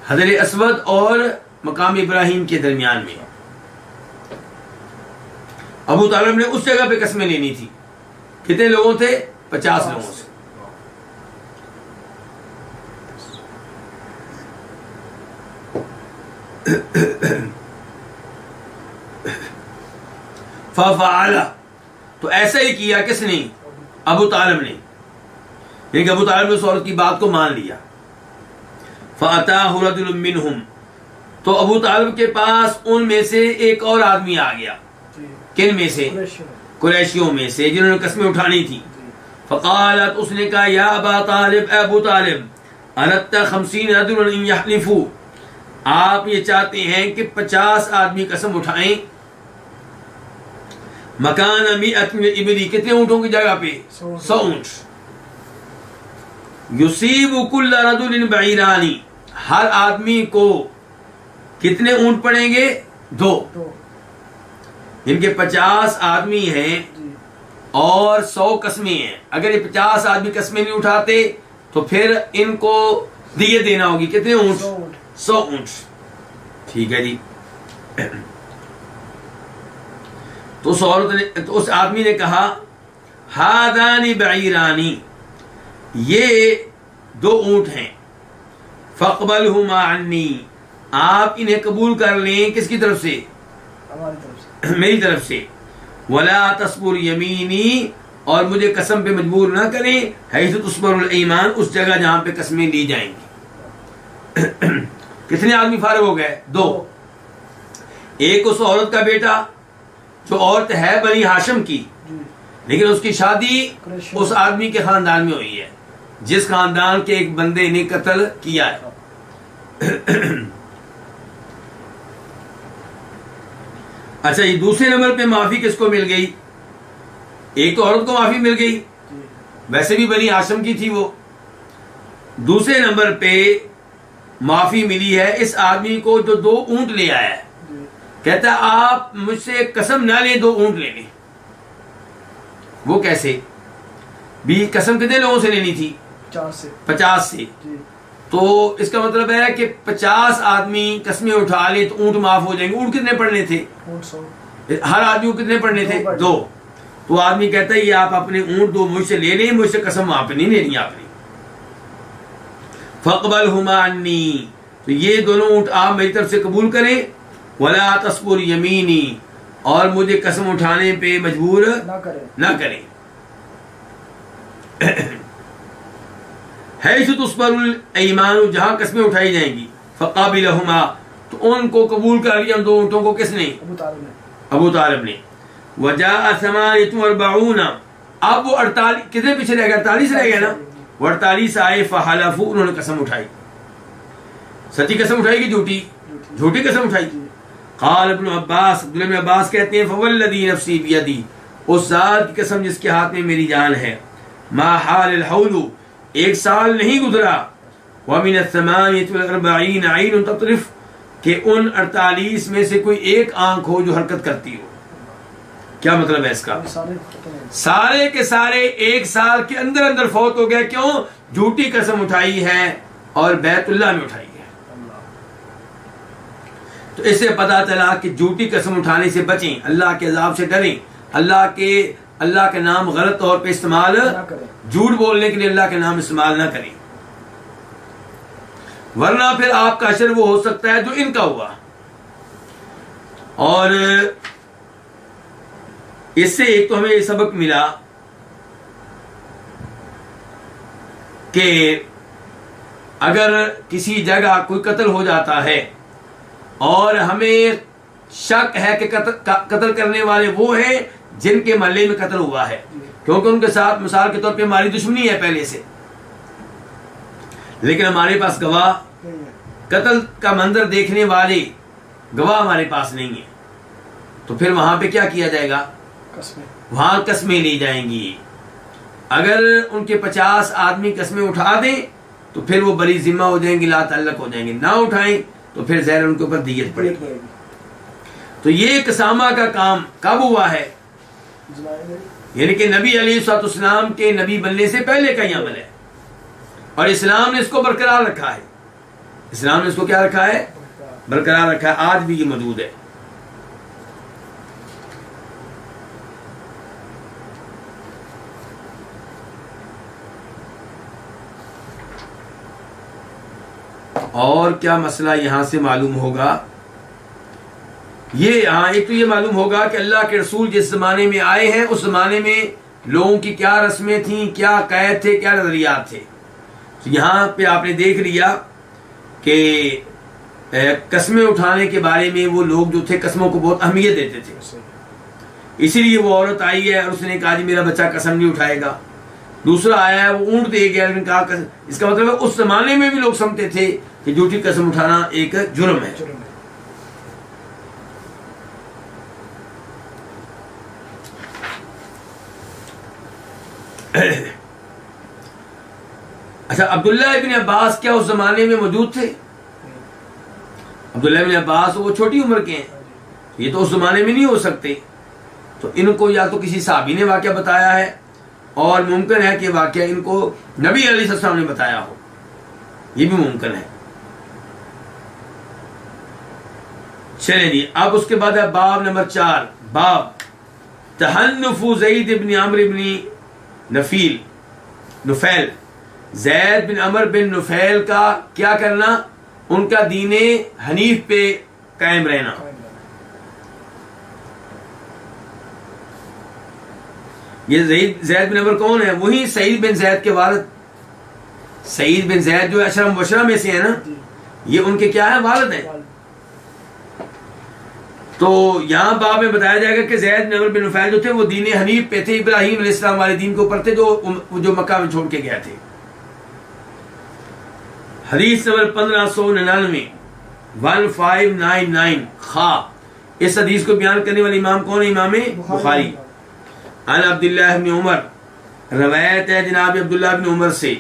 [SPEAKER 1] حجر اسود اور مقام ابراہیم کے درمیان میں. ابو طالب نے اس جگہ پہ قسمیں لینی تھی. کتنے لوگوں تھے؟ 50 لوگوں سے. ففعل، تو ایسا ہی کیا. کس نے؟ ابو طالب نے. یعنی کہ ابو طالب نے اس عورت کی بات کو مان لیا. فأتاه رجل منهم، تو ابو طالب کے پاس ان میں سے ایک اور آدمی آ گیا. کن میں سے؟ قریشیوں میں سے، جنہوں نے قسمیں اٹھانی تھی. فقالت، اس نے کہا یا ابا طالب، اے ابو طالب، اردت 50 رجلا ان يحلفوا، آپ یہ چاہتے ہیں کہ 50 آدمی قسم اٹھائیں. مکان 100 من الابل، کتنے اونٹوں کی جگہ پہ؟ 100 اونٹ. یصیب کل رجل بعیران، ہر آدمی کو کتنے اونٹ پڑیں گے؟ 2. ان کے 50 آدمی ہیں اور 100 قسمیں ہیں. اگر یہ 50 آدمی قسمیں نہیں اٹھاتے تو پھر ان کو دیے دینا ہوگی. کتنے اونٹ؟ 100 اونٹ. ٹھیک ہے جی. تو اس عورت نے، تو اس آدمی نے کہا ہذان بعیرانی، یہ 2 اونٹ ہیں. فاقبلہما عنی، آپ انہیں قبول کر لیں. کس کی طرف سے؟
[SPEAKER 2] ہماری طرف سے،
[SPEAKER 1] میری طرف سے. ولا تصبر یمینی، اور مجھے قسم پہ مجبور نہ کریں. حیث تصبر الایمان، اس جگہ جہاں پہ قسمیں لی جائیں گی. کتنے آدمی فارغ ہو گئے؟ 2. ایک اس عورت کا بیٹا، جو عورت ہے بنی ہاشم کی، لیکن اس کی شادی اس آدمی کے خاندان میں ہوئی ہے. جس خاندان کے ایک بندے نے قتل کیا ہے. اچھا یہ دوسرے نمبر پہ معافی کس کو مل گئی؟ ایک تو عورت کو معافی مل گئی، ویسے بھی بنی ہاشم کی تھی وہ. دوسرے نمبر پہ معافی ملی ہے اس آدمی کو جو 2 اونٹ لے آیا ہے. کہتا ہے آپ مجھ سے قسم نہ لیں 2 اونٹ لے لیں. وہ کیسے بھی؟ قسم کتنے لوگوں سے لینی تھی؟ 50 سے. تو اس کا مطلب ہے کہ 50 آدمی قسمیں اٹھا لیں تو اونٹ معاف ہو جائیں گے. اونٹ کتنے پڑنے تھے؟ ہر آدمی کو کتنے پڑنے تھے؟ 2. تو آدمی کہتا ہے یہ آپ اپنے اونٹ 2 مجھ سے لے لیں، مجھ سے قسم آپ نہیں لینی آپ نے. فَاقْبَلْهُمَا عَنِّي، تو یہ دونوں اونٹ آپ میری طرف سے قبول کریں. وَلَا تَصْبُرْ يَمِينِي، اور مجھے قسم اٹھانے پہ مجبور نہ کریں. حیث تُصْبَرُ الْأَيْمَانُ، جہاں قسمیں اٹھائی جائیں گی. فَقَابِلَهُمَا، تو ان کو قبول کر لیا 2 اونٹوں کو. کس نے؟ ابو طالب نے. وَجَاءَ 48، اب وہ 48 کتنے پیچھے رہ گئے؟ 48 رہ گئے نا. وہ 48 آئے. فَحَلَفُوا، انہوں نے قسم اٹھائی. سچی قسم اٹھائی کہ جھوٹی؟ جھوٹی قسم اٹھائی. قال ابن عباس، عبداللہ بن عباس کہتے ہیں فوالذی نفسی بیدی، اس ذات کی قسم جس کے ہاتھ میں میری جان ہے. ما حال الحول، 1 سال نہیں گزرا. ومن الثمانیة والاربعین عین تطرف، کہ ان 48 میں سے کوئی ایک آنکھ ہو جو حرکت کرتی ہو. کیا مطلب ہے اس کا؟ سارے کے سارے 1 سال کے اندر اندر فوت ہو گئے. کیوں؟ جھوٹی قسم اٹھائی ہے اور بیت اللہ میں اٹھائی ہے. تو اس سے پتا چلا کہ جھوٹی قسم اٹھانے سے بچیں، اللہ کے عذاب سے ڈریں، اللہ کے نام غلط طور پہ استعمال، جھوٹ بولنے کے لیے اللہ کے نام استعمال نہ کریں، ورنہ پھر آپ کا اشر وہ ہو سکتا ہے جو ان کا ہوا. اور اس سے ایک تو ہمیں یہ سبق ملا کہ اگر کسی جگہ کوئی قتل ہو جاتا ہے اور ہمیں شک ہے کہ قتل کرنے والے وہ ہیں جن کے محلے میں قتل ہوا ہے، کیونکہ ان کے ساتھ مثال کے طور پہ ہماری دشمنی ہے پہلے سے، لیکن ہمارے پاس گواہ، قتل کا منظر دیکھنے والے گواہ ہمارے پاس نہیں ہے، تو پھر وہاں پہ کیا کیا جائے گا؟ وہاں قسمیں لی جائیں گی. اگر ان کے 50 آدمی قسمیں اٹھا دیں تو پھر وہ بری ذمہ ہو جائیں گے، لا تعلق ہو جائیں گے. نہ اٹھائیں تو پھر ظاہر ان کے اوپر دیت پڑے گی. تو یہ قسامہ کا کام کب ہوا ہے؟ یعنی کہ نبی علیہ الصلوۃ والسلام کے نبی بننے سے پہلے کا یہ عمل ہے، اور اسلام نے اس کو برقرار رکھا ہے. اسلام نے اس کو کیا رکھا ہے؟ برقرار رکھا ہے. آج بھی یہ موجود ہے. اور کیا مسئلہ یہاں سے معلوم ہوگا؟ یہ ہاں، ایک تو یہ معلوم ہوگا کہ اللہ کے رسول جس زمانے میں آئے ہیں اس زمانے میں لوگوں کی کیا رسمیں تھیں، کیا قید تھے، کیا نظریات تھے. تو یہاں پہ آپ نے دیکھ لیا کہ قسمیں اٹھانے کے بارے میں وہ لوگ جو تھے قسموں کو بہت اہمیت دیتے تھے. اسی لیے وہ عورت آئی ہے اور اس نے کہا جی میرا بچہ قسم نہیں اٹھائے گا. دوسرا آیا ہے وہ اونٹ دے گیا لیکن کہا قسم. اس کا مطلب ہے اس زمانے میں بھی لوگ سمجھتے تھے کہ جھوٹی قسم اٹھانا ایک جرم ہے. اچھا، عبداللہ ابن عباس کیا اس زمانے میں موجود تھے؟ عبداللہ ابن عباس وہ چھوٹی عمر کے ہیں، یہ تو اس زمانے میں نہیں ہو سکتے. تو ان کو یا تو کسی صحابی نے واقعہ بتایا ہے، اور ممکن ہے کہ واقعہ ان کو نبی علیہ السلام نے بتایا ہو، یہ بھی ممکن ہے. چلیں جی، اب اس کے بعد ہے باب نمبر 4، باب تحنف زید بن عمرو بن نفیل، زید بن عمر بن نفیل کا کیا کرنا؟ ان کا دین حنیف پہ قائم رہنا. یہ زید بن عمر کون ہے؟ وہی سعید بن زید کے والد. سعید بن زید جو اشرم مبشرہ میں سے ہے نا، یہ ان کے کیا ہے؟ والد ہیں. تو یہاں باب میں بتایا جائے گا کہ زید بن عمر بن نفیل جو تھے وہ دین حنیف پہ تھے، ابراہیم علیہ السلام والے دین کے اوپر تھے جو مکہ میں چھوڑ کے گئے تھے. حدیث نمبر 1599 1599 خا. اس حدیث کو بیان کرنے والے امام کون ہے؟ امام بخاری. عن عبداللہ بن عمر، روایت ہے جناب عبداللہ بن عمر سے،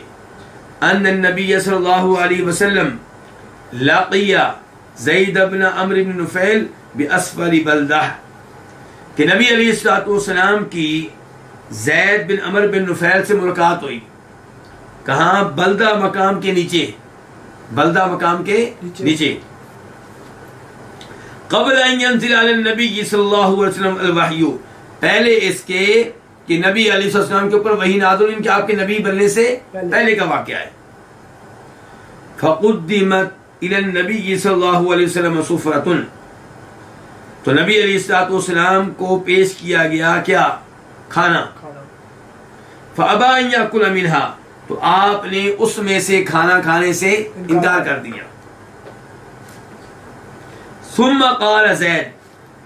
[SPEAKER 1] ان النبی صلی اللہ علیہ وسلم لقی زید بن عمرو بن نفیل باسفل بلدہ، کہ نبی علیہ الصلوۃ والسلام کی زید بن عمرو بن نفیل سے ملاقات ہوئی. کہاں؟ بلدہ مقام کے نیچے، بلدہ مقام کے نیچے. قبل ان ينزل على النبی صلی اللہ علیہ وسلم الوحی، پہلے اس کے کہ نبی علیہ السلام کے اوپر وحی نازل ہوئی، کہ آپ کے نبی بننے سے پہلے کا واقعہ ہے. فقدمت الى النبی صلی اللہ علیہ وسلم سفرۃ، تو نبی علیہ الصلوۃ والسلام کو پیش کیا گیا کیا؟ کھانا. فابى ان ياكل منها، تو آپ نے اس میں سے کھانا کھانے سے انکار کر دیا. ثم قال زید،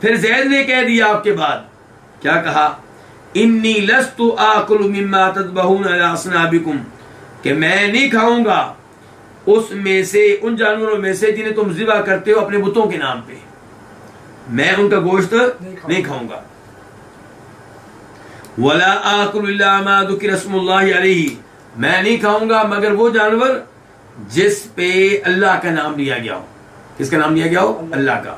[SPEAKER 1] پھر زید نے کہہ دیا آپ کے بعد، کیا کہا؟ انی لست آکل مما تذبحون علی اصنابکم، کہ میں نہیں کھاؤں گا اس میں سے، ان جانوروں میں سے جنہیں تم ذبح کرتے ہو اپنے بتوں کے نام پہ، میں ان کا گوشت نہیں کھاؤں گا. ولا آکل الا ما ذکر اسم اللہ علیہ، میں نہیں کھاؤں گا مگر وہ جانور جس پہ اللہ کا نام لیا گیا ہو. کس کا نام لیا گیا ہو؟ اللہ کا.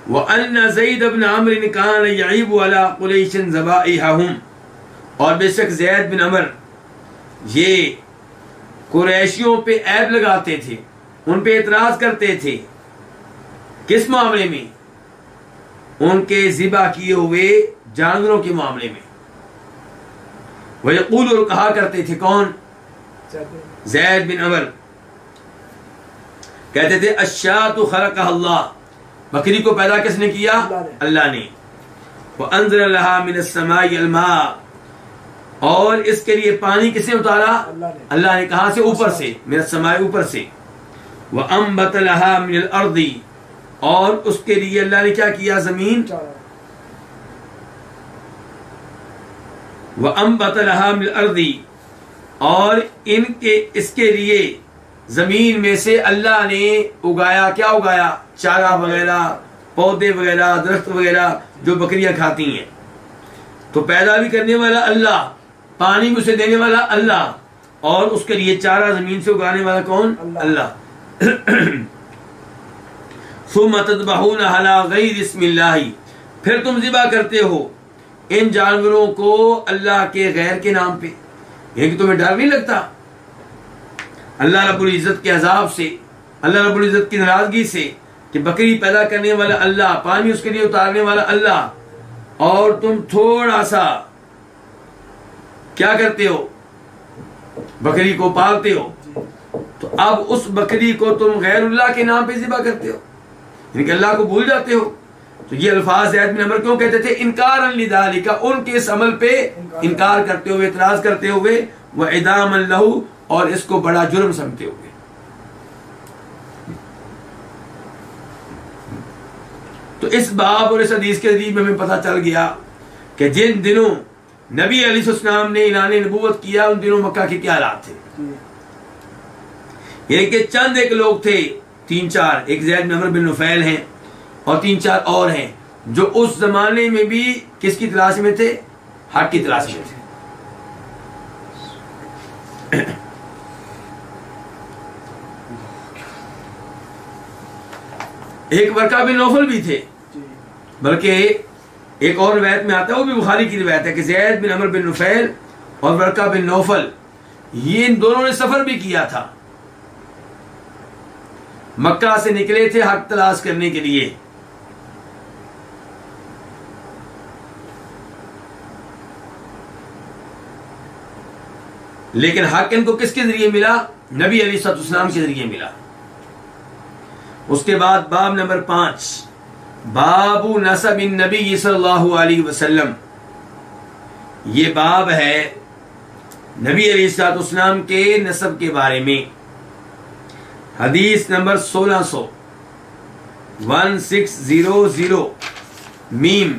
[SPEAKER 1] وَأَنَّ زَيْدَ بْنَ عَمْرٍ كَانَ يَعِيبُ عَلَىٰ قُرَيْشٍ ذَبَائِحَهُمْ، اور بے شک زید بن عمر یہ قریشیوں پہ عیب لگاتے تھے، ان پہ اعتراض کرتے تھے. کس معاملے میں؟ ان کے ذبح کیے ہوئے جانوروں کے معاملے میں. وَيَقُولُ، اور کہا کرتے تھے. کون؟ زید بن عمر کہتے تھے الشاۃ خلقها اللہ، بکری کو پیدا کس نے کیا؟ اللہ نے. وَأَنزَلَ لَهَا مِنَ السَّمَاءِ الْمَاءَ، اور اس کے لیے پانی کس نے اتارا؟ اللہ نے. کہاں سے؟ اوپر سے، من السماء، اوپر سے. وَأَنبَتَ لَهَا مِنَ الْأَرْضِ، اور اس کے لیے اللہ نے کیا کیا؟ زمین. وَأَنبَتَ لَهَا مِنَ الْأَرْضِ، اور ان کے اس کے لیے زمین میں سے اللہ نے اگایا. کیا اگایا؟ چارہ وغیرہ، پودے وغیرہ، درخت وغیرہ جو بکریاں کھاتی ہیں. تو پیدا بھی کرنے والا اللہ، پانی بھی اسے دینے والا اللہ، اور اس کے لیے چارہ زمین سے اگانے والا کون؟ اللہ. ثم تذبحون علی غیر اسم اللہ، پھر تم ذبح کرتے ہو ان جانوروں کو اللہ کے غیر کے نام پہ. یہ کہ تمہیں ڈر نہیں لگتا اللہ رب العزت کے عذاب سے، اللہ رب العزت کی ناراضگی سے، کہ بکری پیدا کرنے والا اللہ، پانی اس کے لیے اتارنے والا اللہ، اور تم تھوڑا سا کیا کرتے ہو؟ بکری کو پالتے ہو. تو اب اس بکری کو تم غیر اللہ کے نام پہ ذبح کرتے ہو، یعنی کہ اللہ کو بھول جاتے ہو. تو یہ الفاظ زید بن عمر کیوں کہتے تھے؟ انکارا لذالک، ان کے اس عمل پہ انکار کرتے ہوئے، اعتراض کرتے ہوئے، وَإِدَامًا لَهُ، اور اس کو بڑا جرم سمجھتے ہوئے. تو اس باب اور اس حدیث کے ذریعے ہمیں پتہ چل گیا کہ جن دنوں نبی علیہ السلام نے اعلان نبوت کیا ان دنوں مکہ کے کیا حالات تھے. یعنی کہ چند ایک لوگ تھے، 3-4، ایک زید بن عمرو بن نفیل ہیں اور 3-4 اور ہیں، جو اس زمانے میں بھی کس کی تلاش میں تھے؟ حق کی تلاش میں تھے. ایک ورقہ بن نوفل بھی تھے، بلکہ ایک اور روایت میں آتا ہے، وہ بھی بخاری کی روایت ہے، کہ زید بن عمرو بن نفیل اور ورقہ بن نوفل یہ ان دونوں نے سفر بھی کیا تھا، مکہ سے نکلے تھے حق تلاش کرنے کے لیے. لیکن حق ان کو کس کے ذریعے ملا؟ نبی علیہ الصلوۃ والسلام کے ذریعے ملا. اس کے بعد باب نمبر 5، باب نسب النبی صلی اللہ علیہ وسلم. یہ باب ہے نبی علیہ الصلوۃ والسلام کے نسب کے بارے میں. حدیث نمبر 1600 میم.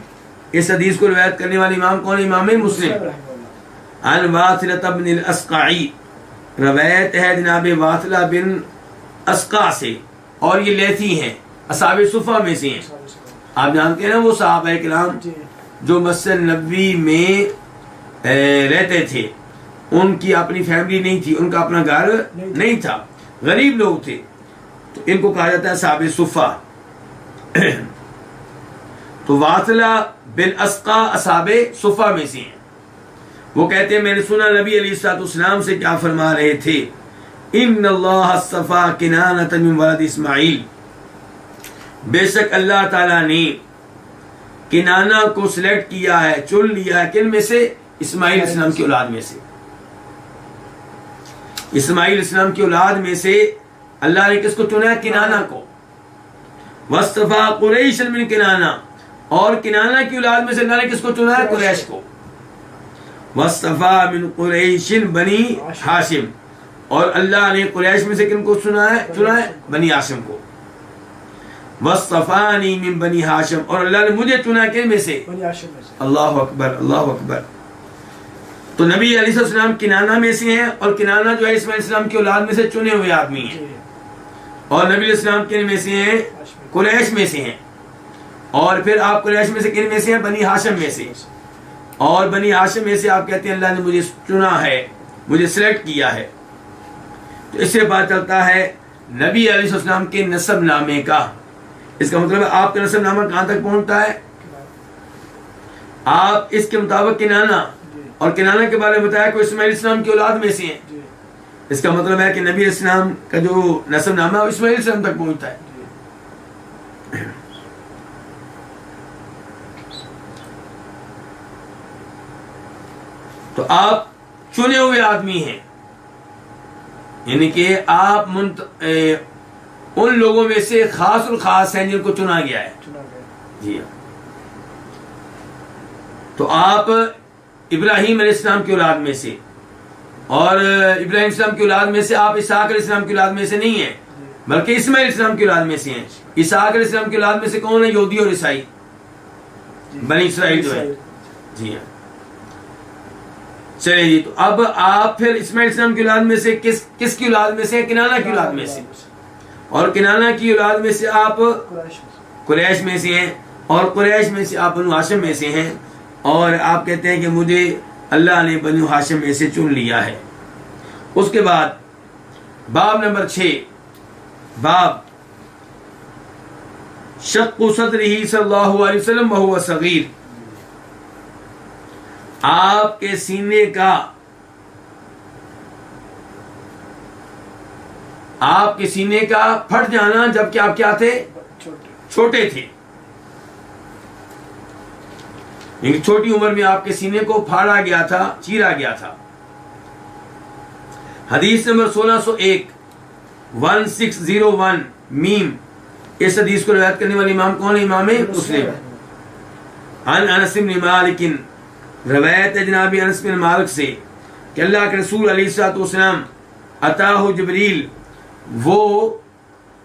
[SPEAKER 1] اس حدیث کو روایت کرنے والے امام کون؟ امام مسلم. عن واصلة بن الاسقعی روایت ہے جناب واصلہ بن اسقا سے، اور یہ لیثی ہیں، اصحاب صفہ میں سے ہیں۔ آپ جانتے ہیں نا وہ صحابہ کرام
[SPEAKER 2] جی
[SPEAKER 1] جو مسجد نبوی میں رہتے تھے، ان کی اپنی فیملی نہیں تھی، ان کا اپنا گھر نہیں تھا، غریب لوگ تھے، تو ان کو کہا جاتا ہے صحاب صفہ۔ تو واصلہ بن اسقا اصحاب صفہ میں سے ہیں۔ وہ کہتے ہیں میں نے سنا نبی علیہ الصلوۃ والسلام سے کیا فرما رہے تھے، ان اللہ اصطفیٰ کنانۃ من ولد اسماعیل، بے شک اللہ تعالیٰ نے کنانہ کو سلیکٹ کیا ہے، چن لیا ہے، کن میں سے؟ اسماعیل علیہ السلام کی اولاد میں سے۔ اسماعیل علیہ السلام کی اولاد میں سے اللہ نے کس کو چنا ہے؟ کنانہ کو۔ واصطفیٰ قریش من کنانہ، اور کنانہ کی اولاد میں سے اللہ نے کس کو چنا ہے؟ قریش کو۔ واصطفیٰ من قریش بنی ہاشم، اور اللہ نے قریش میں سے کن کو چنا ہے؟ بنی ہاشم کو۔ واصطفانی من بنی ہاشم، اور اللہ نے مجھے چنا کن میں سے؟
[SPEAKER 2] بنی ہاشم میں سے۔
[SPEAKER 1] اللہ اکبر، اللہ اکبر۔ تو نبی علیہ السلام کنانہ میں سے ہیں، اور کنانہ جو ہے اسماعیل السلام کی اولاد میں سے چنے ہوئے آدمی ہیں،
[SPEAKER 2] جی
[SPEAKER 1] اور نبی علیہ السلام کن میں سے ہیں؟ قریش میں سے ہیں، اور پھر آپ قریش میں سے کن میں سے ہیں؟ بنی ہاشم میں سے، اور بنی ہاشم میں سے آپ کہتے ہیں اللہ نے مجھے چنا ہے، مجھے سلیکٹ کیا ہے۔ تو اس سے پتہ چلتا ہے نبی علیہ السلام کے نسب نامے کا۔ اس کا مطلب ہے آپ کا نسب نامہ کہاں تک پہنچتا ہے؟ آپ اس کے مطابق کنانہ، اور کنانہ کے بارے میں بتایا کہ اسماعیل السلام کی اولاد میں سے ہیں،
[SPEAKER 2] جی
[SPEAKER 1] اس کا مطلب ہے کہ نبی علیہ السلام کا جو نسب نامہ ہے وہ اسماعیل السلام تک پہنچتا ہے۔ تو آپ چنے ہوئے آدمی ہیں، یعنی کہ آپ ان لوگوں میں سے خاص الخاص ہیں جن کو چنا گیا ہے۔
[SPEAKER 2] چنا گیا۔
[SPEAKER 1] جی ہاں۔ تو آپ ابراہیم علیہ السلام کی اولاد میں سے، اور ابراہیم علیہ السلام کی اولاد میں سے آپ اسحاق علیہ السلام کی اولاد میں سے نہیں ہیں، بلکہ اسماعیل علیہ السلام کی اولاد میں سے ہیں۔ اسحاق علیہ السلام کی اولاد میں سے کون ہے؟ یہودی اور عیسائی، بنی اسرائیل جو ہے۔ جی ہاں۔ چلے جی، تو اب آپ پھر اسماعیل علیہ السلام کی اولاد میں سے کس کی اولاد میں سے؟ کنانہ کی اولاد میں سے، اور کنانہ کی اولاد میں سے آپ قریش میں سے ہیں، اور قریش میں سے آپ بنو ہاشم میں سے ہیں، اور آپ کہتے ہیں کہ مجھے اللہ نے بنو ہاشم میں سے چن لیا ہے۔ اس کے بعد باب نمبر 6، باب شق صدرہ صلی اللہ علیہ وسلم وہو صغیر، آپ کے سینے کا پھٹ جانا جبکہ آپ کیا تھے؟ چھوٹے تھے، یعنی چھوٹی عمر میں آپ کے سینے کو پھاڑا گیا تھا، چیرا گیا تھا۔ حدیث نمبر 1601 1601 میم، اس حدیث کو روایت کرنے والے امام کون ہے؟ امام مسلم۔ عن انس بن مالک، روایت ہے جناب انس بن مالک سے کہ اللہ کے رسول علیہ الصلوۃ والسلام اتاہ جبریل، وہ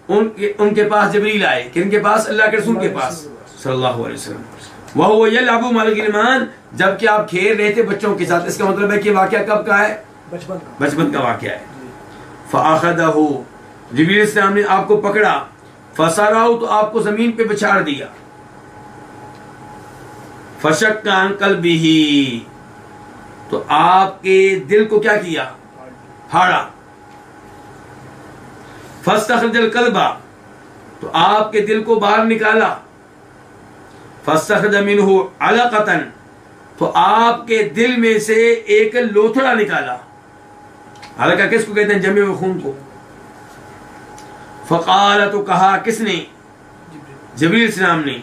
[SPEAKER 1] ان کے پاس جبریل آئے، کن کے پاس؟ اللہ کے رسول کے پاس صلی اللہ علیہ وسلم۔ وہو یلعب مع الغلمان، جبکہ آپ کھیل رہے تھے بچوں کے ساتھ۔ اس کا مطلب ہے کہ واقعہ کب کا ہے؟ بچپن کا واقعہ ہے۔ فاخذہ، جبریل السلام نے آپ کو پکڑا، فسرہ، تو آپ کو زمین پہ بچھاڑ دیا، فشق عن قلبہ، تو آپ کے دل کو کیا کیا؟ پھاڑا۔ فاستخرج القلب، تو آپ کے دل کو باہر نکالا، فاستخرج منہ علقۃ، تو آپ کے دل میں سے ایک لوتھڑا نکالا۔ علقہ کس کو کہتے ہیں؟ جمع و خون کو۔ فقال، تو کہا کس نے؟ جبریل السلام نے،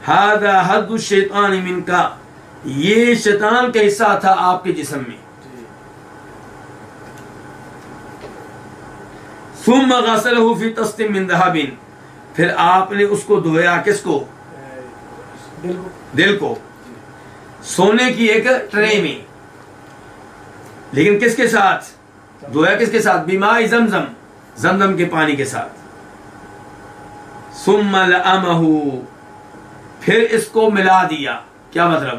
[SPEAKER 1] ھذا حظ الشیطان منک، یہ شیطان کا حصہ تھا آپ کے جسم میں۔ ثم غسلہ فی طست من ذہب، پھر آپ نے اس کو دھویا، کس کو؟ دل کو، سونے کی ایک ٹرے میں، لیکن کس کے ساتھ دھویا؟ کس کے ساتھ؟ بماء زمزم، زمزم کے پانی کے ساتھ۔ ثم لأمہ، پھر اس کو ملا دیا۔ کیا مطلب؟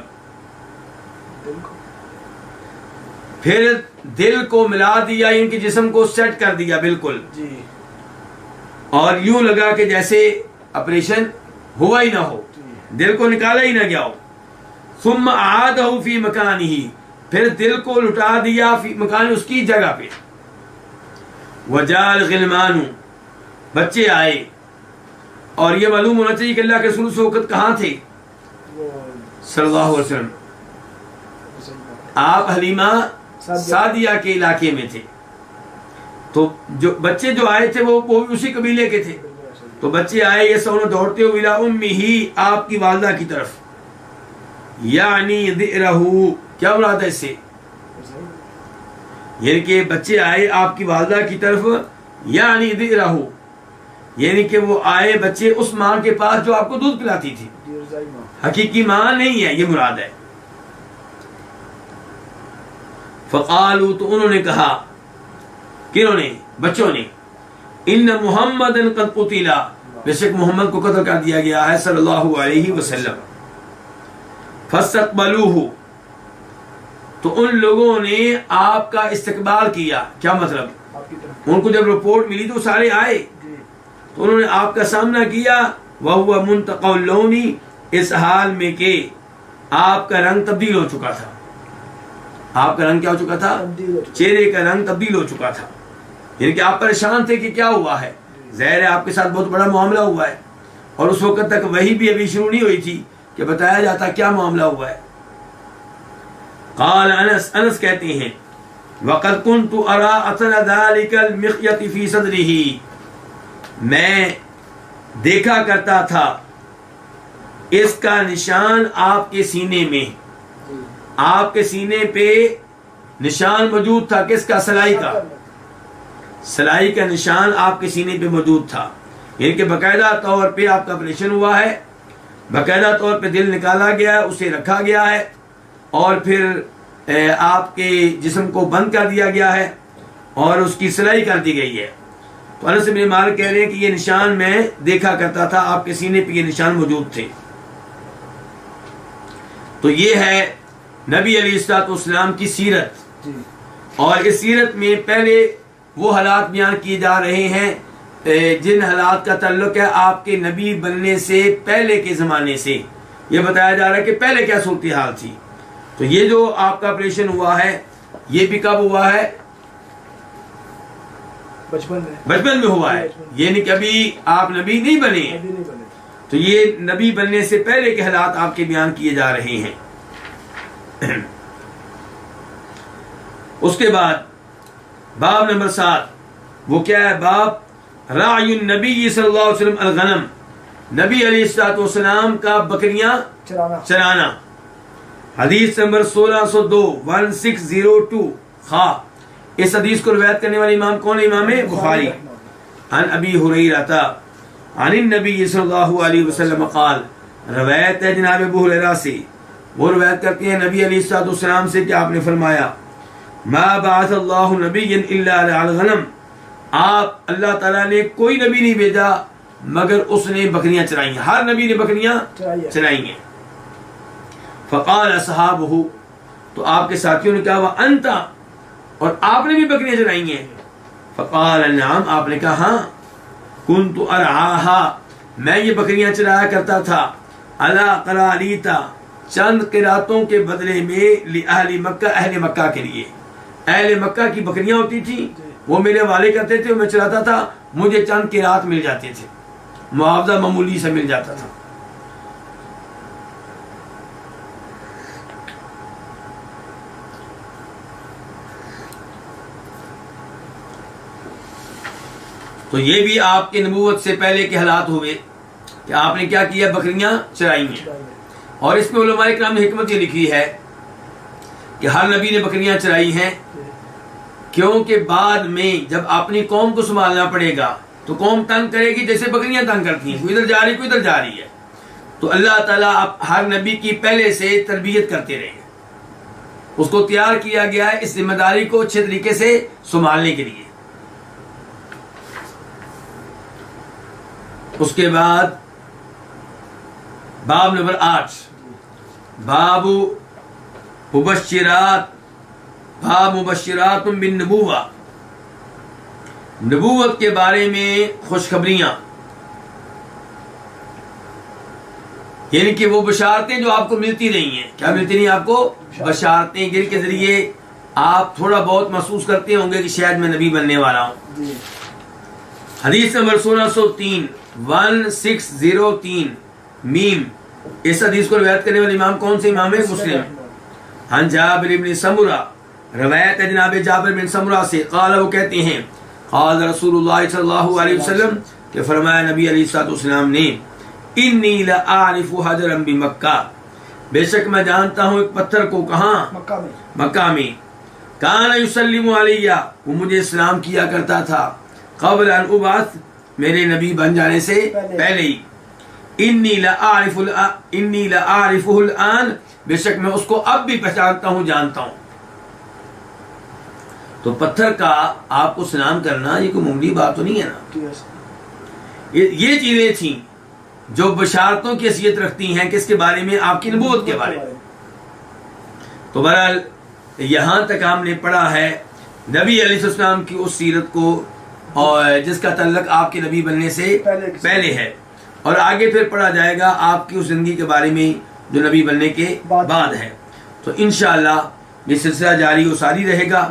[SPEAKER 1] پھر دل کو ملا دیا، ان کے جسم کو سیٹ کر دیا بالکل،
[SPEAKER 2] جی
[SPEAKER 1] اور یوں لگا کہ جیسے آپریشن ہوا ہی نہ ہو، دل کو نکالا ہی نہ گیا ہو۔ ثم اعادہ فی مکانہ، پھر دل کو لٹا دیا فی مکان، اس کی جگہ پہ۔ وجاء الغلمان، بچے آئے، اور یہ معلوم ہونا چاہیے کہ اللہ کے رسول اس وقت کہاں تھے
[SPEAKER 2] وہ
[SPEAKER 1] صلی اللہ علیہ وسلم، آپ حلیمہ سعدیہ کے علاقے میں تھے، تو جو بچے جو آئے تھے وہ بھی اسی قبیلے کے تھے، تو بچے آئے یہ سب دوڑتے ہوئے الی امہ، آپ کی والدہ کی طرف، یعنی ذئرہ، کیا مراد ہے اس سے، یعنی کہ بچے آئے آپ کی والدہ کی طرف، یعنی ذئرہ، یعنی کہ وہ آئے بچے اس ماں کے پاس جو آپ کو دودھ پلاتی تھی، حقیقی ماں نہیں ہے، یہ مراد ہے۔ فقالوا، تو انہوں نے کہا، کنہوں نے، بچوں نے، ان محمد قد قتل، بے شک محمد کو قتل کر دیا گیا ہے صلی اللہ علیہ وسلم۔ فاستقبلوه، تو ان لوگوں نے آپ کا استقبال کیا، کیا مطلب، ان کو جب رپورٹ ملی تو سارے آئے، تو انہوں نے آپ کا سامنا کیا، وَهُوَ مُنْتَقَوْ اللَّوْنِ، اس حال میں کہ آپ کا رنگ تبدیل ہو چکا تھا، آپ کا رنگ کیا ہو چکا تھا، چہرے کا رنگ تبدیل ہو چکا تھا، یعنی کہ آپ پریشان تھے کہ کیا ہوا ہے، ظاہر ہے آپ کے ساتھ بہت بڑا معاملہ ہوا ہے، اور اس وقت تک وہی بھی ابھی شروع نہیں ہوئی تھی کہ بتایا جاتا کیا معاملہ ہوا ہے۔ قال انس، انس کہتے ہیں، وقد كنت ارى اثر ذلك المخيط في صدره، میں دیکھا کرتا تھا اس کا نشان آپ کے سینے میں، آپ کے سینے پہ نشان موجود تھا، کس کا، سلائی کا، سلائی کا نشان آپ کے سینے پہ موجود تھا، یعنی کہ باقاعدہ طور پہ آپ کا آپریشن ہوا ہے، باقاعدہ طور پہ دل نکالا گیا ہے، اسے رکھا گیا ہے، اور پھر آپ کے جسم کو بند کر دیا گیا ہے، اور اس کی سلائی کر دی گئی ہے۔ تو انس بن مالک کہہ رہے ہیں کہ یہ نشان میں دیکھا کرتا تھا، آپ کے سینے پہ یہ نشان موجود تھے۔ تو یہ ہے نبی علیہ الصلوۃ والسلام کی سیرت، اور اس سیرت میں پہلے وہ حالات بیان کیے جا رہے ہیں جن حالات کا تعلق ہے آپ کے نبی بننے سے پہلے کے زمانے سے، یہ بتایا جا رہا ہے کہ پہلے کیا صورتحال تھی۔ تو یہ جو آپ کا آپریشن ہوا ہے یہ بھی کب ہوا ہے، بچپن میں ہوا ہے، یعنی کہ ابھی آپ نبی نہیں بنے ہیں، تو یہ نبی بننے سے پہلے کے حالات آپ کے بیان کیے جا رہے ہیں۔ اس کے بعد باب نمبر 7، وہ کیا ہے، باب راعی النبی صلی اللہ علیہ وسلم الغنم، نبی علیہ الصلوۃ والسلام کا بکریاں چرانا۔ حدیث نمبر 1602 خواہ، اس حدیث کو روایت کرنے والے امام کون ہے، امام بخاری۔ عن ابی ہریرہ عن النبی صلی اللہ علیہ وسلم قال، روایت ہے جناب ابو ہریرہ سے، وہ روایت کرتے ہیں نبی علیہ الصلوۃ والسلام سے کہ آپ نے فرمایا، ما بعث اللہ نبی الا علی الغنم، آپ اللہ تعالیٰ نے کوئی نبی نہیں بھیجا مگر اس نے بکریاں چرائی ہیں، ہر نبی نے بکریاں چرائی ہیں۔ فقال اصحابہ، تو آپ کے ساتھیوں نے کہا، وانت، اور آپ نے بھی بکریاں چرائی ہیں؟ فقال نعم، آپ نے کہا ہاں، کنت ارعاہا، میں یہ بکریاں چرایا کرتا تھا، علی قرالیتا، چند قراتوں کے بدلے میں، لأہل مکہ، اہل مکہ کے لیے، اہل مکہ کی بکریاں ہوتی تھیں وہ میرے والے کرتے تھے، میں چلاتا تھا، مجھے چند قرات مل جاتے تھے، معاوضہ معمولی سے مل جاتا تھا۔ تو یہ بھی آپ کی نبوت سے پہلے کے حالات ہوئے کہ آپ نے کیا کیا، بکریاں چرائی ہیں۔ اور اس میں علماء کرام نے حکمت یہ لکھی ہے کہ ہر نبی نے بکریاں چرائی ہیں، کیونکہ بعد میں جب اپنی قوم کو سنبھالنا پڑے گا تو قوم تنگ کرے گی جیسے بکریاں تنگ کرتی ہیں، کوئی ادھر جا رہی کوئی ادھر جا رہی ہے، تو اللہ تعالیٰ ہر نبی کی پہلے سے تربیت کرتے رہے، اس کو تیار کیا گیا ہے اس ذمہ داری کو اچھے طریقے سے سنبھالنے کے لیے۔ اس کے بعد باب نمبر 8، باب مبشرات باب مبشرات بالنبوہ، نبوت کے بارے میں خوشخبریاں، یعنی کہ وہ بشارتیں جو آپ کو ملتی رہی ہیں. کیا ملتی رہی ہیں آپ کو؟ بشارتیں، جن کے ذریعے آپ تھوڑا بہت محسوس کرتے ہوں گے کہ شاید میں نبی بننے والا ہوں.
[SPEAKER 2] جی.
[SPEAKER 1] حدیث نمبر 1603 1603 میم. اس حدیث کو روایت کرنے والے امام کون سے امام ہے؟ مسلم. ہن جابر بن سمرہ، روایت ہے جناب جابر بن سمرہ سے، قال، وہ کہتے ہیں، قال رسول اللہ صلی اللہ علیہ وسلم، کہ فرمایا نبی علیہ الصلوۃ والسلام نے، انی لاعرف حجرا بمکہ، بے شک میں جانتا ہوں ایک پتھر کو. کہاں؟ مکہ میں. کان یسلم علیہ، وہ مجھے سلام کیا کرتا تھا، قبل ان ابعث، میرے نبی بن جانے سے پہلے ہی. انی لاعرفہ الان، بے شک میں اس کو اب بھی پہچانتا ہوں، جانتا ہوں. تو پتھر کا آپ کو سلام کرنا یہ کوئی معمولی بات تو نہیں ہے نا. یہ چیزیں تھیں جو بشارتوں کی حیثیت رکھتی ہیں، کس کے بارے میں؟ آپ کی نبوت کے بارے میں. تو بہرحال یہاں تک ہم نے پڑھا ہے نبی علیہ السلام کی اس سیرت کو، اور جس کا تعلق آپ کے نبی بننے سے پہلے ہے، اور آگے پھر پڑھا جائے گا آپ کی اس زندگی کے بارے میں جو نبی بننے کے بعد ہے. تو انشاءاللہ یہ سلسلہ جاری و ساری رہے گا.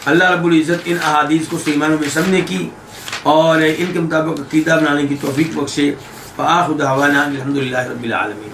[SPEAKER 1] اللہ رب العزت ان احادیث کو صحیح معنوں میں سمجھنے کی اور ان کے مطابق عقیدہ بنانے کی توفیق بخشے. فآخر دعوانا الحمدللہ رب العالمین.